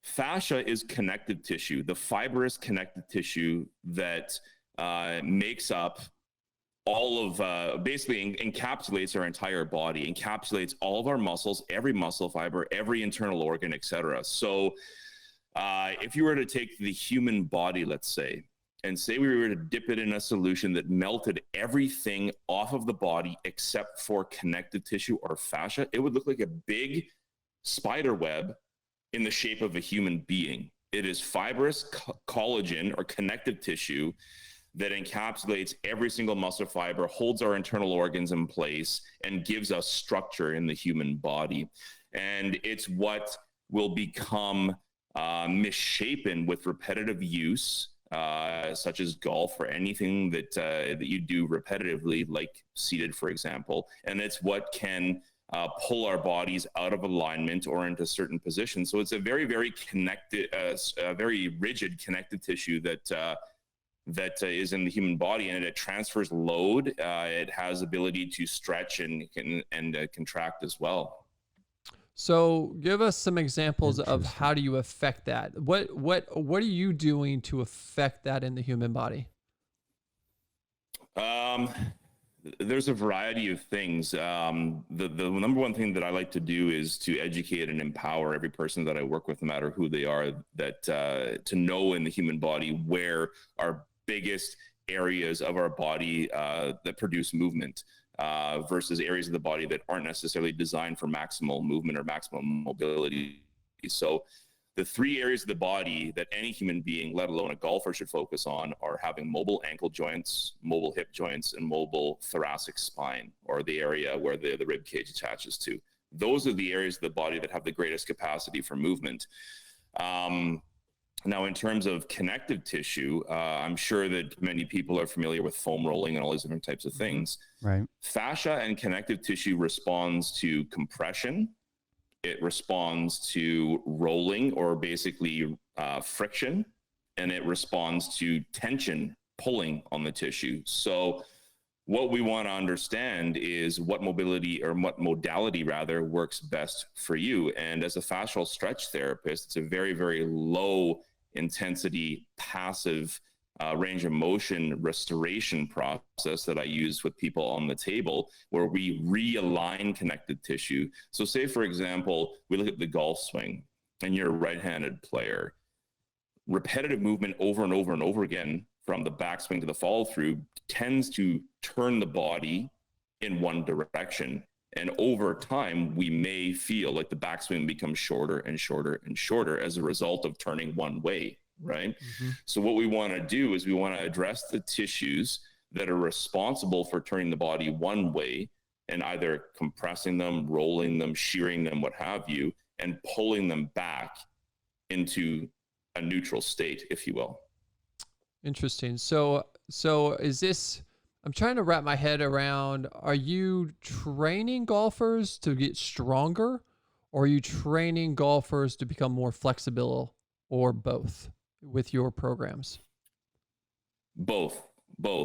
Speaker 3: fascia is connective tissue, the fibrous connective tissue that makes up all of basically encapsulates our entire body, encapsulates all of our muscles, every muscle fiber, every internal organ, etc. So if you were to take the human body, let's say, and say we were to dip it in a solution that melted everything off of the body except for connective tissue or fascia, it would look like a big spider web in the shape of a human being. It is fibrous collagen or connective tissue that encapsulates every single muscle fiber, holds our internal organs in place, and gives us structure in the human body. And it's what will become misshapen with repetitive use, such as golf or anything that you do repetitively, like seated, for example. And it's what can pull our bodies out of alignment or into certain positions. So it's a very, very connected, very rigid connective tissue that is in the human body, and it transfers load. It has ability to stretch and contract as well.
Speaker 2: So give us some examples of how do you affect that? What are you doing to affect that in the human body?
Speaker 3: There's a variety of things. The number one thing that I like to do is to educate and empower every person that I work with, no matter who they are, that to know in the human body where our biggest areas of our body that produce movement versus areas of the body that aren't necessarily designed for maximal movement or maximum mobility. So the three areas of the body that any human being, let alone a golfer, should focus on are having mobile ankle joints, mobile hip joints, and mobile thoracic spine, or the area where the rib cage attaches to. Those are the areas of the body that have the greatest capacity for movement. Now, in terms of connective tissue, I'm sure that many people are familiar with foam rolling and all these different types of things.
Speaker 1: Right.
Speaker 3: Fascia and connective tissue responds to compression. It responds to rolling, or basically friction, and it responds to tension, pulling on the tissue. So what we want to understand is what mobility, or what modality rather, works best for you. And as a fascial stretch therapist, it's a very, very low intensity, passive range of motion restoration process that I use with people on the table, where we realign connective tissue. So say, for example, we look at the golf swing and you're a right-handed player. Repetitive movement over and over and over again from the backswing to the follow through tends to turn the body in one direction. And over time, we may feel like the backswing becomes shorter and shorter and shorter as a result of turning one way, right? Mm-hmm. So what we want to do is we want to address the tissues that are responsible for turning the body one way, and either compressing them, rolling them, shearing them, what have you, and pulling them back into a neutral state, if you will.
Speaker 2: Interesting. So is this, I'm trying to wrap my head around, are you training golfers to get stronger, or are you training golfers to become more flexible, or both with your programs?
Speaker 3: Both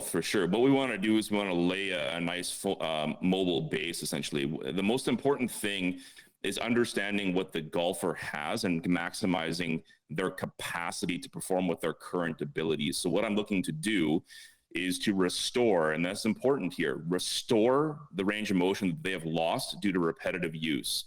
Speaker 3: for sure. What we want to do is we want to lay a nice mobile base, essentially. The most important thing is understanding what the golfer has and maximizing their capacity to perform with their current abilities. So what I'm looking to do is to restore, and that's important here, restore the range of motion that they have lost due to repetitive use.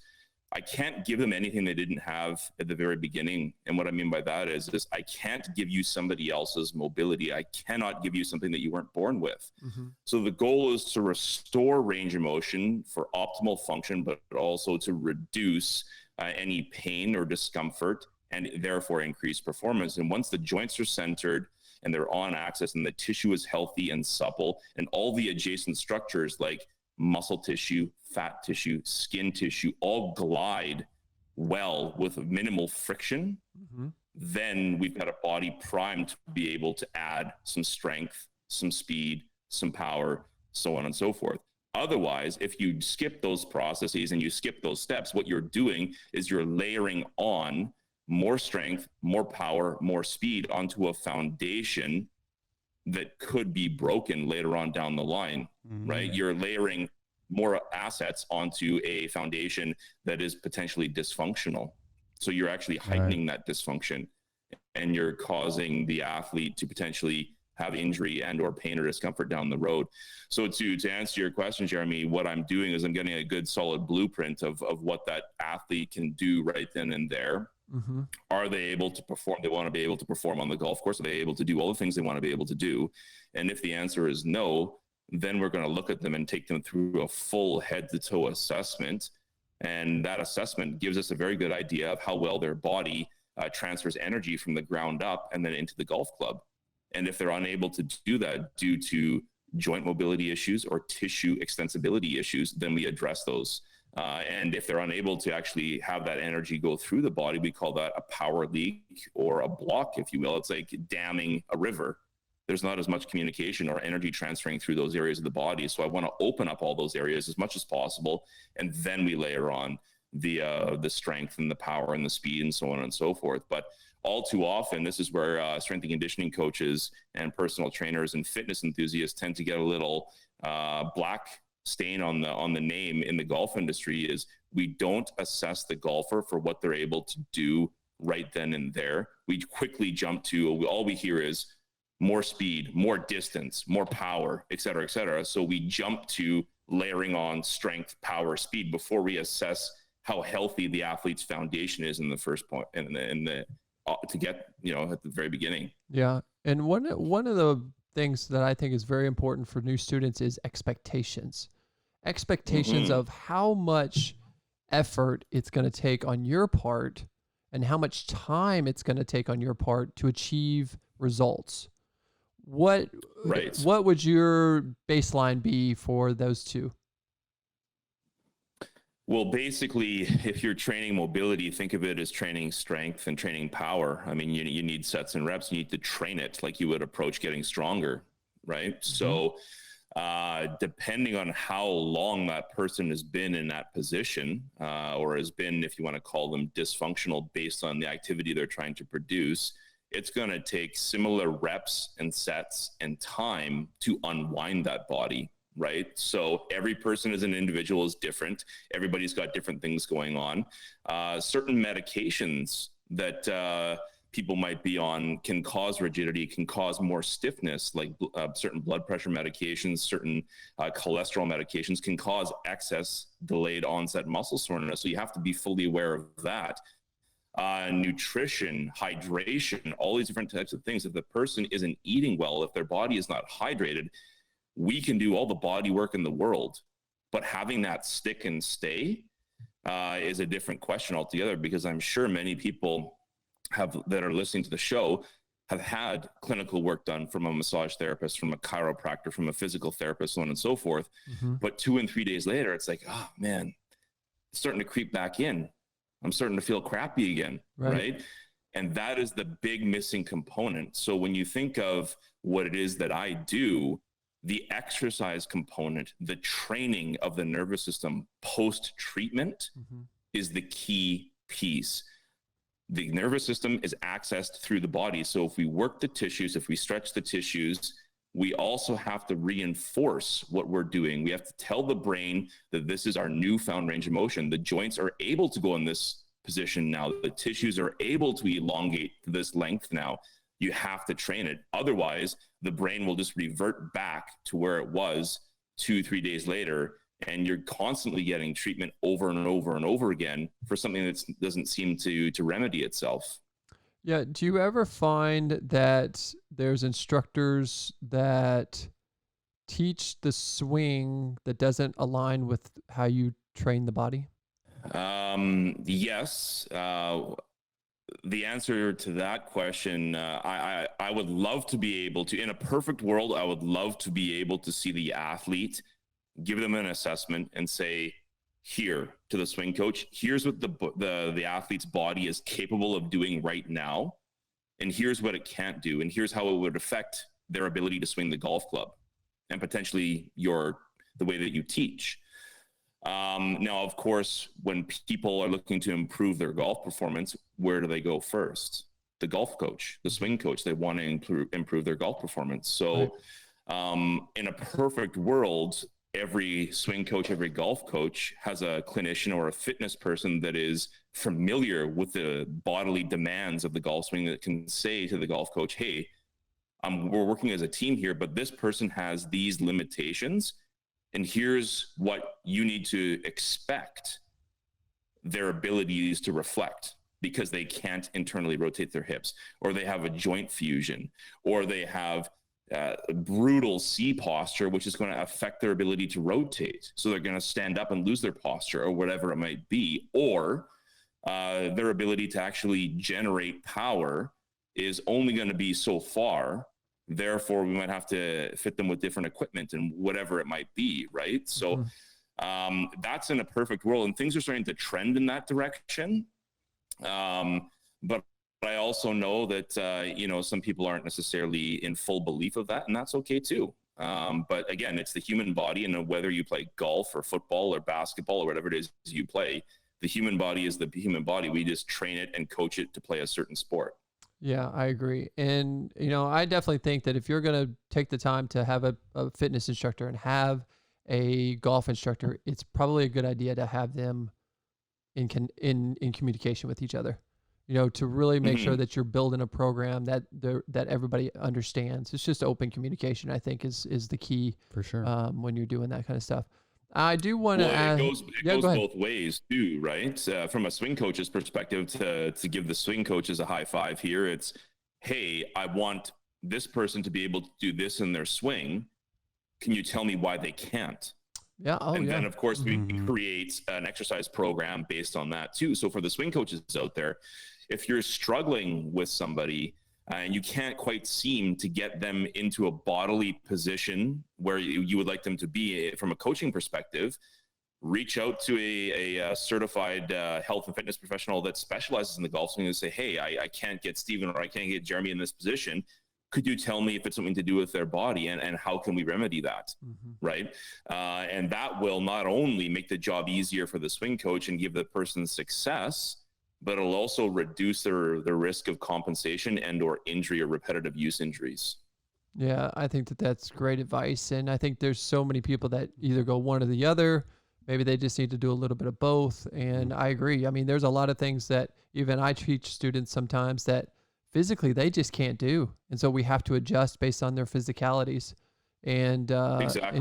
Speaker 3: I can't give them anything they didn't have at the very beginning. And what I mean by that is I can't give you somebody else's mobility. I cannot give you something that you weren't born with. Mm-hmm. So the goal is to restore range of motion for optimal function, but also to reduce any pain or discomfort, and therefore increase performance. And once the joints are centered and they're on axis and the tissue is healthy and supple, and all the adjacent structures like muscle tissue, fat tissue, skin tissue, all glide well with minimal friction, mm-hmm. then we've got a body primed to be able to add some strength, some speed, some power, so on and so forth. Otherwise, if you skip those processes and you skip those steps, what you're doing is you're layering on more strength, more power, more speed onto a foundation that could be broken later on down the line, right? You're layering more assets onto a foundation that is potentially dysfunctional. So you're actually heightening that dysfunction, and you're causing the athlete to potentially have injury and or pain or discomfort down the road. So to answer your question, Jeremy, what I'm doing is I'm getting a good solid blueprint of what that athlete can do right then and there. Are they able to perform? They want to be able to perform on the golf course. Are they able to do all the things they want to be able to do? And if the answer is no, then we're going to look at them and take them through a full head to toe assessment. And that assessment gives us a very good idea of how well their body transfers energy from the ground up and then into the golf club. And if they're unable to do that due to joint mobility issues or tissue extensibility issues, then we address those. And if they're unable to actually have that energy go through the body, we call that a power leak or a block, if you will. It's like damming a river. There's not as much communication or energy transferring through those areas of the body. So I want to open up all those areas as much as possible. And then we layer on the strength and the power and the speed and so on and so forth. But all too often, this is where strength and conditioning coaches and personal trainers and fitness enthusiasts tend to get a little black stain on the name in the golf industry. Is we don't assess the golfer for what they're able to do right then and there. We quickly jump to, all we hear is more speed, more distance, more power, et cetera, et cetera. So we jump to layering on strength, power, speed before we assess how healthy the athlete's foundation is in the first point, to get, at the very beginning.
Speaker 2: Yeah. And one of the things that I think is very important for new students is expectations of how much effort it's going to take on your part and how much time it's going to take on your part to achieve results. What would your baseline be for those two?
Speaker 3: Well, basically, if you're training mobility, think of it as training strength and training power. I mean, you need sets and reps. You need to train it like you would approach getting stronger, right? So depending on how long that person has been in that position or has been, if you want to call them dysfunctional based on the activity they're trying to produce, it's going to take similar reps and sets and time to unwind that body. Right. So every person as an individual is different. Everybody's got different things going on. Certain medications that people might be on can cause rigidity, can cause more stiffness, like certain blood pressure medications, certain cholesterol medications can cause excess delayed onset muscle soreness. So you have to be fully aware of that. Nutrition, hydration, all these different types of things. If the person isn't eating well, if their body is not hydrated, we can do all the body work in the world, but having that stick and stay is a different question altogether, because I'm sure many people that are listening to the show have had clinical work done from a massage therapist, from a chiropractor, from a physical therapist, so on and so forth. But 2 and 3 days later, it's like, oh man, it's starting to creep back in. I'm starting to feel crappy again, right? And that is the big missing component. So when you think of what it is that I do, the exercise component, the training of the nervous system post-treatment is the key piece. The nervous system is accessed through the body. So if we work the tissues, if we stretch the tissues, we also have to reinforce what we're doing. We have to tell the brain that this is our newfound range of motion. The joints are able to go in this position now. The tissues are able to elongate to this length now. You have to train it. Otherwise, the brain will just revert back to where it was 2-3 days later, and you're constantly getting treatment over and over and over again for something that doesn't seem to remedy itself.
Speaker 2: Yeah. Do you ever find that there's instructors that teach the swing that doesn't align with how you train the body?
Speaker 3: Yes. The answer to that question, I would love to be able to, in a perfect world, I would love to be able to see the athlete, give them an assessment and say, here to the swing coach, here's what the athlete's body is capable of doing right now. And here's what it can't do. And here's how it would affect their ability to swing the golf club and potentially your the way that you teach. Now, of course, when people are looking to improve their golf performance, where do they go first? The golf coach, the swing coach. They want to improve their golf performance. So in a perfect world, every swing coach, every golf coach has a clinician or a fitness person that is familiar with the bodily demands of the golf swing, that can say to the golf coach, hey, we're working as a team here, but this person has these limitations, and here's what you need to expect their abilities to reflect, because they can't internally rotate their hips, or they have a joint fusion, or they have brutal C posture, which is going to affect their ability to rotate. So they're going to stand up and lose their posture, or whatever it might be, or their ability to actually generate power is only going to be so far. Therefore, we might have to fit them with different equipment and whatever it might be, right? So that's in a perfect world, and things are starting to trend in that direction. But I also know that, some people aren't necessarily in full belief of that, and that's okay too. But again, it's the human body, and whether you play golf or football or basketball or whatever it is you play, the human body is the human body. We just train it and coach it to play a certain sport.
Speaker 2: Yeah, I agree. And, I definitely think that if you're going to take the time to have a fitness instructor and have a golf instructor, it's probably a good idea to have them in communication with each other, to really make sure that you're building a program that everybody understands. It's just open communication, I think, is the key
Speaker 1: for sure
Speaker 2: when you're doing that kind of stuff. I do want to add.
Speaker 3: It goes both ways too, right? From a swing coach's perspective, to give the swing coaches a high five here, it's, hey, I want this person to be able to do this in their swing. Can you tell me why they can't?
Speaker 2: Yeah.
Speaker 3: Then, of course, we create an exercise program based on that too. So for the swing coaches out there, if you're struggling with somebody and you can't quite seem to get them into a bodily position where you would like them to be from a coaching perspective, reach out to a certified health and fitness professional that specializes in the golf swing and say, hey, I can't get Steven or I can't get Jeremy in this position. Could you tell me if it's something to do with their body, and how can we remedy that? Right. And that will not only make the job easier for the swing coach and give the person success, but it'll also reduce their risk of compensation and or injury or repetitive use injuries.
Speaker 2: Yeah, I think that's great advice. And I think there's so many people that either go one or the other. Maybe they just need to do a little bit of both. And I agree. I mean, there's a lot of things that even I teach students sometimes that physically they just can't do. And so we have to adjust based on their physicalities and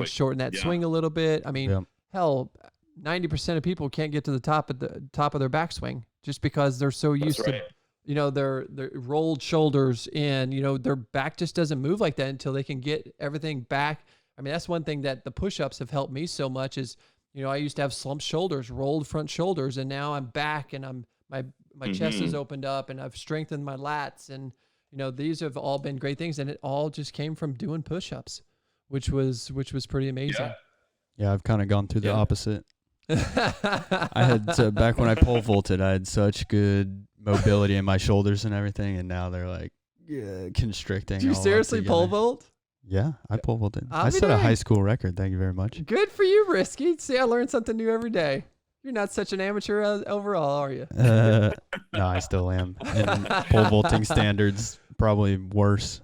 Speaker 2: shorten that swing a little bit. I mean, hell, 90% of people can't get to the top of their backswing just because they're so used to, their rolled shoulders, and, their back just doesn't move like that until they can get everything back. I mean, that's one thing that the push-ups have helped me so much is, I used to have slumped shoulders, rolled front shoulders, and now I'm back and my chest is opened up and I've strengthened my lats, and, these have all been great things, and it all just came from doing push-ups, which was pretty amazing.
Speaker 1: Yeah, I've kind of gone through the opposite. I had back when I pole vaulted, I had such good mobility in my shoulders and everything, and now they're like constricting.
Speaker 2: Do you seriously pole vault?
Speaker 1: Yeah, I pole vaulted. I set a high school record. Thank you very much.
Speaker 2: Good for you, Risky. See, I learned something new every day. You're not such an amateur overall, are you?
Speaker 1: No, I still am. And pole vaulting standards, probably worse.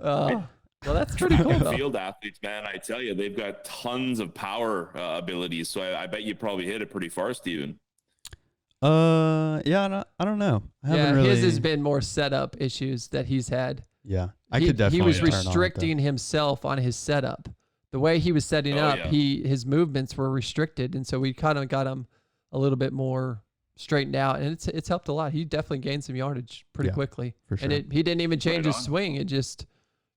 Speaker 2: Well, that's pretty cool.
Speaker 3: Field athletes, man, I tell you, they've got tons of power abilities. So I bet you probably hit it pretty far, Steven.
Speaker 1: Yeah, I don't know.
Speaker 2: His has been more setup issues that he's had.
Speaker 1: Yeah, I could definitely.
Speaker 2: He was restricting himself on his setup. The way he was setting up, his movements were restricted, and so we kind of got him a little bit more straightened out, and it's helped a lot. He definitely gained some yardage pretty quickly,
Speaker 1: for sure.
Speaker 2: And he didn't even change his swing. It just,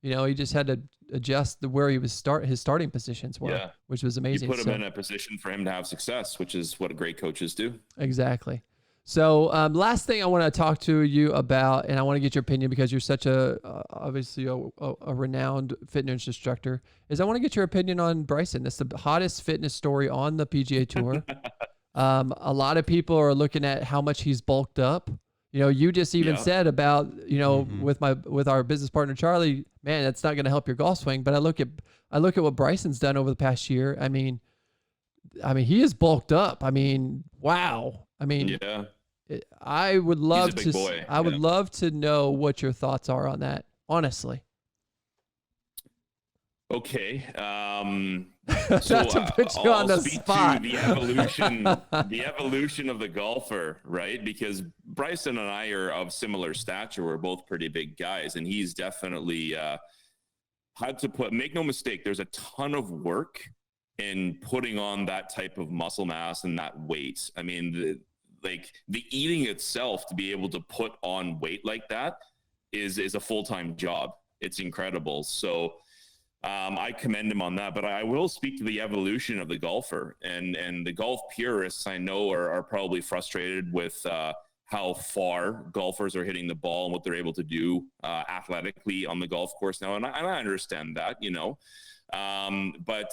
Speaker 2: he just had to adjust where he was his starting positions were, which was amazing.
Speaker 3: You put him in a position for him to have success, which is what great coaches do.
Speaker 2: Exactly. So last thing I want to talk to you about, and I want to get your opinion because you're such obviously a renowned fitness instructor, is I want to get your opinion on Bryson. It's the hottest fitness story on the PGA Tour. A lot of people are looking at how much he's bulked up. You just even said about, with our business partner, Charlie, man, that's not going to help your golf swing. But I look at what Bryson's done over the past year. I mean, I mean, he is bulked up. I mean, wow. I mean,
Speaker 3: yeah,
Speaker 2: I would love
Speaker 3: he's a big boy.
Speaker 2: I would love to know what your thoughts are on that, honestly.
Speaker 3: Okay.
Speaker 2: So, not to put you on the spot.
Speaker 3: To the evolution of the golfer, right? Because Bryson and I are of similar stature. We're both pretty big guys, and he's definitely had to make no mistake, there's a ton of work in putting on that type of muscle mass and that weight. I mean, the eating itself, to be able to put on weight like that is a full-time job. It's incredible. So I commend him on that, but I will speak to the evolution of the golfer, and the golf purists I know are probably frustrated with how far golfers are hitting the ball and what they're able to do athletically on the golf course now. And I understand that, but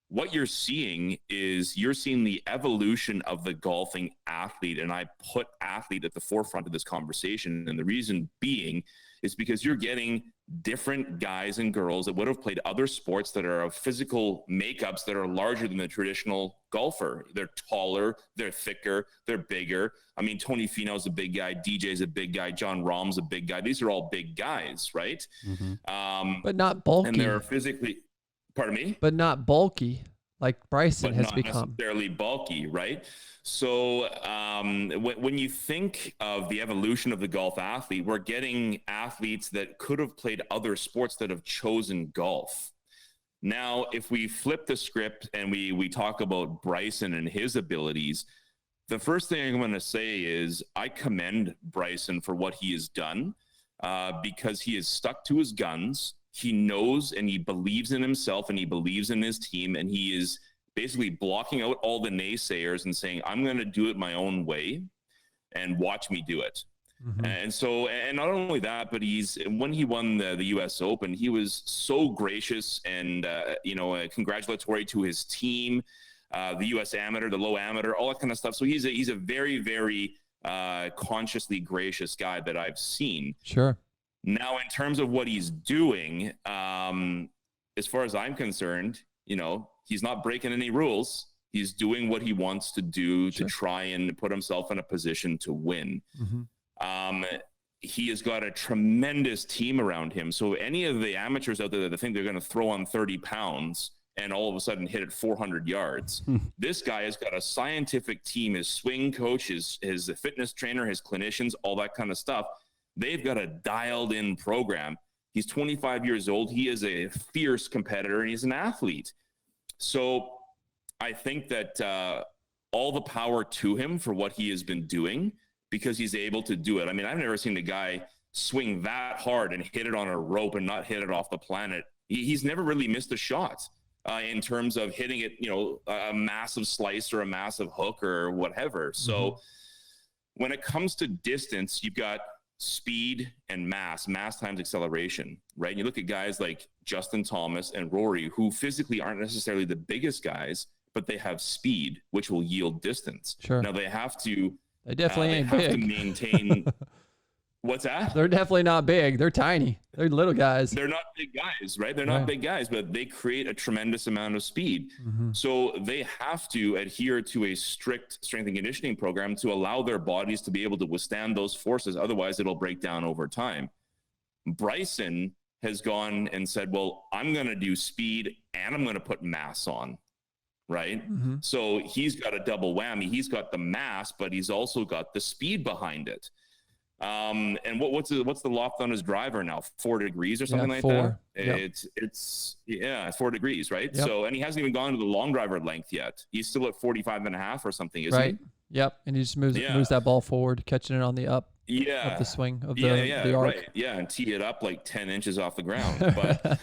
Speaker 3: what you're seeing is the evolution of the golfing athlete. And I put athlete at the forefront of this conversation. And the reason being is because you're getting different guys and girls that would have played other sports that are of physical makeups that are larger than the traditional golfer. They're taller, they're thicker, they're bigger. I mean, Tony Finau's a big guy, DJ's a big guy, John Rahm's a big guy. These are all big guys, right?
Speaker 2: Mm-hmm. But not bulky.
Speaker 3: And they're physically, pardon me?
Speaker 2: But not bulky like Bryson has become.
Speaker 3: Not necessarily bulky, right? So when you think of the evolution of the golf athlete, we're getting athletes that could have played other sports that have chosen golf. Now, if we flip the script and we talk about Bryson and his abilities, the first thing I'm going to say is I commend Bryson for what he has done because he has stuck to his guns. He knows and he believes in himself and he believes in his team, and he is basically blocking out all the naysayers and saying, I'm going to do it my own way and watch me do it. Mm-hmm. And not only that, but when he won the US Open, he was so gracious and, congratulatory to his team, the US amateur, the low amateur, all that kind of stuff. So he's a very, very consciously gracious guy that I've seen.
Speaker 2: Sure.
Speaker 3: Now, in terms of what he's doing, as far as I'm concerned, he's not breaking any rules. He's doing what he wants to do to try and put himself in a position to win. Mm-hmm. He has got a tremendous team around him. So any of the amateurs out there that think they're going to throw on 30 pounds and all of a sudden hit it 400 yards, this guy has got a scientific team, his swing coach, his fitness trainer, his clinicians, all that kind of stuff. They've got a dialed in program. He's 25 years old. He is a fierce competitor and he's an athlete. So I think that all the power to him for what he has been doing, because he's able to do it. I mean, I've never seen a guy swing that hard and hit it on a rope and not hit it off the planet. He's never really missed a shot in terms of hitting it, a massive slice or a massive hook or whatever. So when it comes to distance, you've got speed and mass times acceleration, right? And you look at guys like Justin Thomas and Rory, who physically aren't necessarily the biggest guys, but they have speed, which will yield distance.
Speaker 2: Sure.
Speaker 3: Now they
Speaker 2: definitely ain't big.
Speaker 3: To maintain. What's that?
Speaker 2: They're definitely not big. They're tiny. They're little guys.
Speaker 3: They're not big guys, right? They're not big guys, but they create a tremendous amount of speed. Mm-hmm. So they have to adhere to a strict strength and conditioning program to allow their bodies to be able to withstand those forces. Otherwise, it'll break down over time. Bryson has gone and said, well, I'm going to do speed and I'm going to put mass on, right? Mm-hmm. So he's got a double whammy. He's got the mass, but he's also got the speed behind it. And what's the loft on his driver now? 4 degrees or something like 4. That? Yep. It's 4 degrees, right? Yep. So, and he hasn't even gone to the long driver length yet. He's still at 45.5 or something, isn't he?
Speaker 2: Yep. And he just moves that ball forward, catching it on the up. Of the swing of the arc.
Speaker 3: Right. Yeah, and tee it up like 10 inches off the ground. But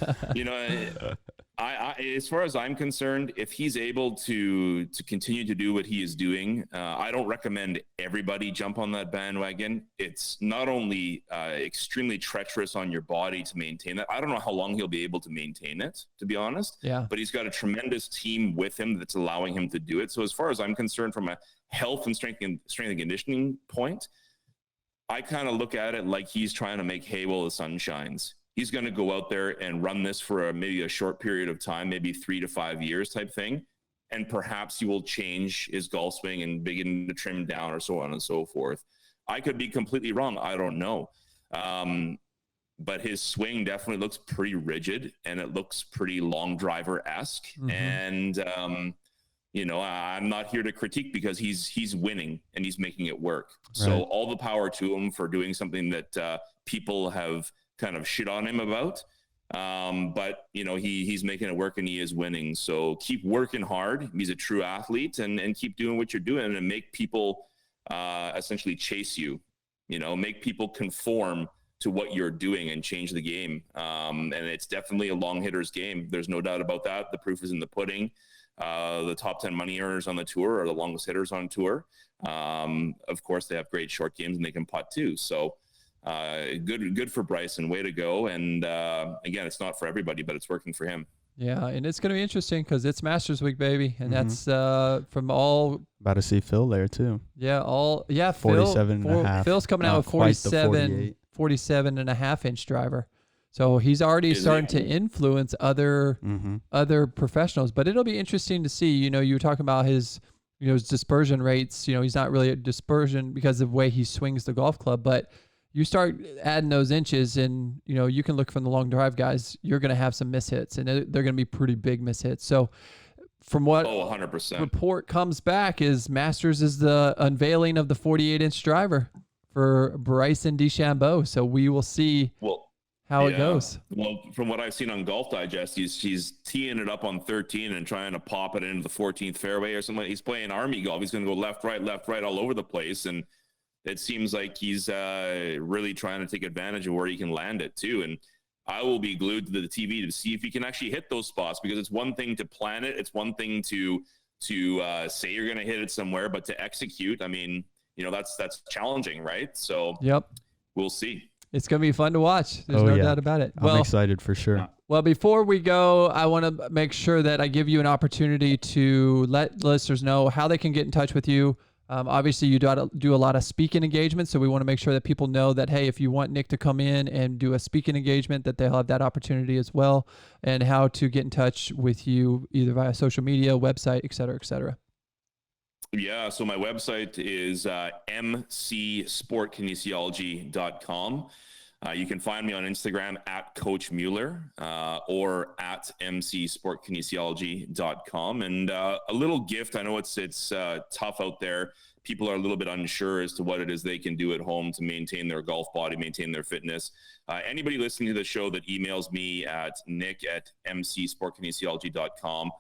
Speaker 3: I as far as I'm concerned, if he's able to continue to do what he is doing, I don't recommend everybody jump on that bandwagon. It's not only extremely treacherous on your body to maintain that. I don't know how long he'll be able to maintain it, to be honest.
Speaker 2: Yeah.
Speaker 3: But he's got a tremendous team with him that's allowing him to do it. So as far as I'm concerned, from a health and strength and conditioning point, I kind of look at it like he's trying to make hay while the sun shines. He's going to go out there and run this for maybe a short period of time, maybe 3 to 5 years type thing. and perhaps he will change his golf swing and begin to trim down or so on and so forth. I could be completely wrong. I don't know. But his swing definitely looks pretty rigid, and it looks pretty long driver-esque. Mm-hmm. And, you know, I'm not here to critique because he's winning and he's making it work. Right. So all the power to him for doing something that people have kind of shit on him about. But you know, he's making it work and he is winning. So keep working hard. He's a true athlete, and keep doing what you're doing, and make people essentially chase you, you know, make people conform to what you're doing and change the game. And it's definitely a long hitter's game. There's no doubt about that. The proof is in the pudding. The top 10 money earners on the tour are the longest hitters on tour. Of course, they have great short games and they can putt too. So good for Bryson. Way to go. And again, it's not for everybody, but it's working for him.
Speaker 2: Yeah, and it's going to be interesting because it's Masters Week, baby, and that's from all.
Speaker 1: About to see Phil there too.
Speaker 2: Yeah,
Speaker 1: 47 and a half.
Speaker 2: Phil's coming out with 47 and a half inch driver. So he's already starting to influence other professionals. But it'll be interesting to see. You know, you were talking about his dispersion rates. You know, he's not really a dispersion because of the way he swings the golf club. But you start adding those inches, and you know, you can look from the long drive guys. You're going to have some mishits, and they're going to be pretty big mishits. So from what
Speaker 3: 100%
Speaker 2: report comes back is Masters is the unveiling of the 48-inch driver for Bryson DeChambeau. So we will see how it goes.
Speaker 3: Well, from what I've seen on Golf Digest, he's teeing it up on 13 and trying to pop it into the 14th fairway or something. He's playing army golf. He's going to go left, right all over the place. And it seems like he's really trying to take advantage of where he can land it too. And I will be glued to the TV to see if he can actually hit those spots, because it's one thing to plan it. It's one thing to say you're going to hit it somewhere, but to execute, I mean, you know, that's challenging, right? So we'll see.
Speaker 2: It's going to be fun to watch. There's no doubt about it.
Speaker 1: I'm excited for sure.
Speaker 2: Well, before we go, I want to make sure that I give you an opportunity to let listeners know how they can get in touch with you. Obviously, you do a lot of speaking engagements, so we want to make sure that people know that, hey, if you want Nick to come in and do a speaking engagement, that they'll have that opportunity as well, and how to get in touch with you either via social media, website, et cetera, et cetera.
Speaker 3: Yeah, so my website is mcsportkinesiology.com. You can find me on Instagram at Coach Mueller or at mcsportkinesiology.com. And a little gift, I know it's tough out there. People are a little bit unsure as to what it is they can do at home to maintain their golf body, maintain their fitness. Anybody listening to the show that emails me at nick@mcsportkinesiology.com,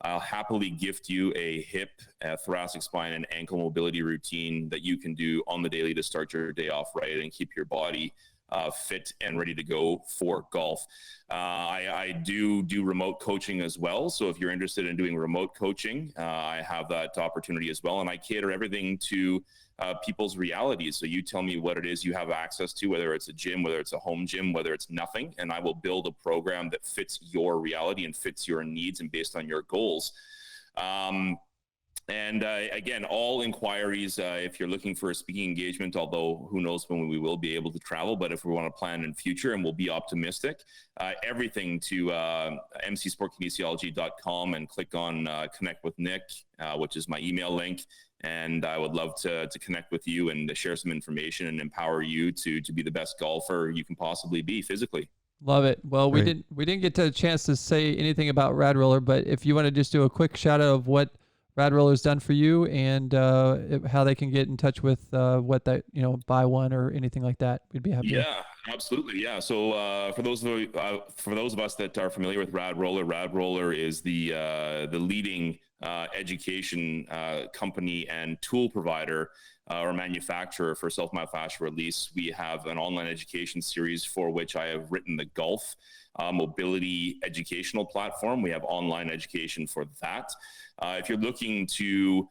Speaker 3: I'll happily gift you a hip, thoracic spine, and ankle mobility routine that you can do on the daily to start your day off right and keep your body fit and ready to go for golf. I do remote coaching as well. So if you're interested in doing remote coaching, I have that opportunity as well. And I cater everything to people's realities. So you tell me what it is you have access to, whether it's a gym, whether it's a home gym, whether it's nothing, and I will build a program that fits your reality and fits your needs and based on your goals. And again, all inquiries, if you're looking for a speaking engagement, although who knows when we will be able to travel, but if we want to plan in future and we'll be optimistic, everything to mcsportkinesiology.com and click on Connect with Nick, which is my email link. And I would love to connect with you and to share some information and empower you to be the best golfer you can possibly be physically.
Speaker 2: Love it. Well, we didn't get to a chance to say anything about Rad Roller, but if you want to just do a quick shout out of what Rad Roller's done for you and how they can get in touch with what that, buy one or anything like that, we'd be happy.
Speaker 3: Yeah, absolutely. Yeah. So for those of us that are familiar with Rad Roller is the leading education company and tool provider or manufacturer for self-myofascial release. We have an online education series for which I have written the golf mobility educational platform. We have online education for that. If you're looking to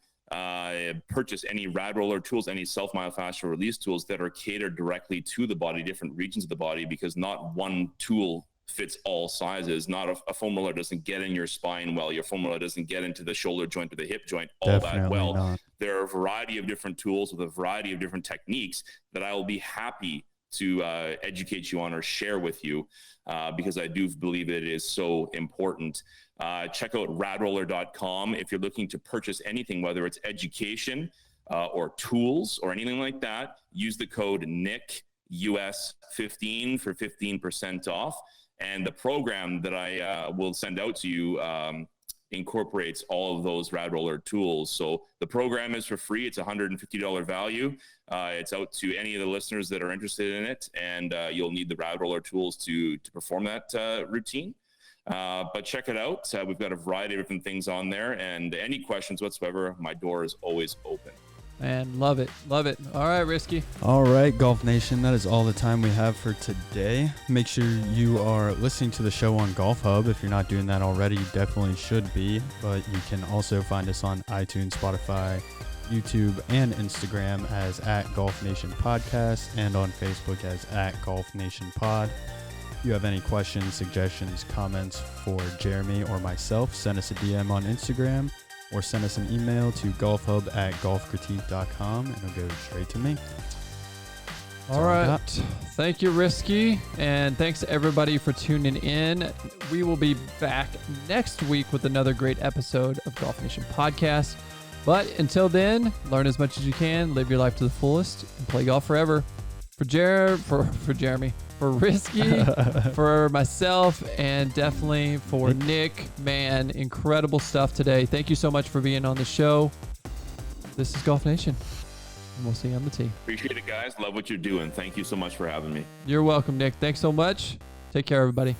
Speaker 3: purchase any Rad Roller tools, any self-myofascial release tools that are catered directly to the body, different regions of the body, because not one tool fits all sizes. Not a foam roller doesn't get in your spine well. Your foam roller doesn't get into the shoulder joint or the hip joint all that well. Not. There are a variety of different tools with a variety of different techniques that I will be happy to educate you on or share with you because I do believe it is so important. Check out radroller.com if you're looking to purchase anything, whether it's education or tools or anything like that. Use the code NICKUS15 for 15% off. And the program that I will send out to you incorporates all of those Radroller tools. So the program is for free. It's $150 value. It's out to any of the listeners that are interested in it, and you'll need the Radroller tools to perform that routine. But check it out. We've got a variety of different things on there, and any questions whatsoever, my door is always open.
Speaker 2: Man, love it. Love it. All right, Risky.
Speaker 1: All right, Golf Nation, that is all the time we have for today. Make sure you are listening to the show on Golf Hub. If you're not doing that already, you definitely should be. But you can also find us on iTunes, Spotify, YouTube, and Instagram as @GolfNationPodcast, and on Facebook as @GolfNationPod. If you have any questions, suggestions, comments for Jeremy or myself, send us a DM on Instagram or send us an email to golfhub@golfcritique.com, and it'll go straight to me.
Speaker 2: All right. Thank you, Risky. And thanks to everybody for tuning in. We will be back next week with another great episode of Golf Nation Podcast. But until then, learn as much as you can, live your life to the fullest, and play golf forever. For Jeremy, for Risky, for myself, and definitely for Nick. Man, incredible stuff today. Thank you so much for being on the show. This is Golf Nation, and we'll see you on the tee.
Speaker 3: Appreciate it, guys. Love what you're doing. Thank you so much for having me.
Speaker 2: You're welcome, Nick. Thanks so much. Take care, everybody.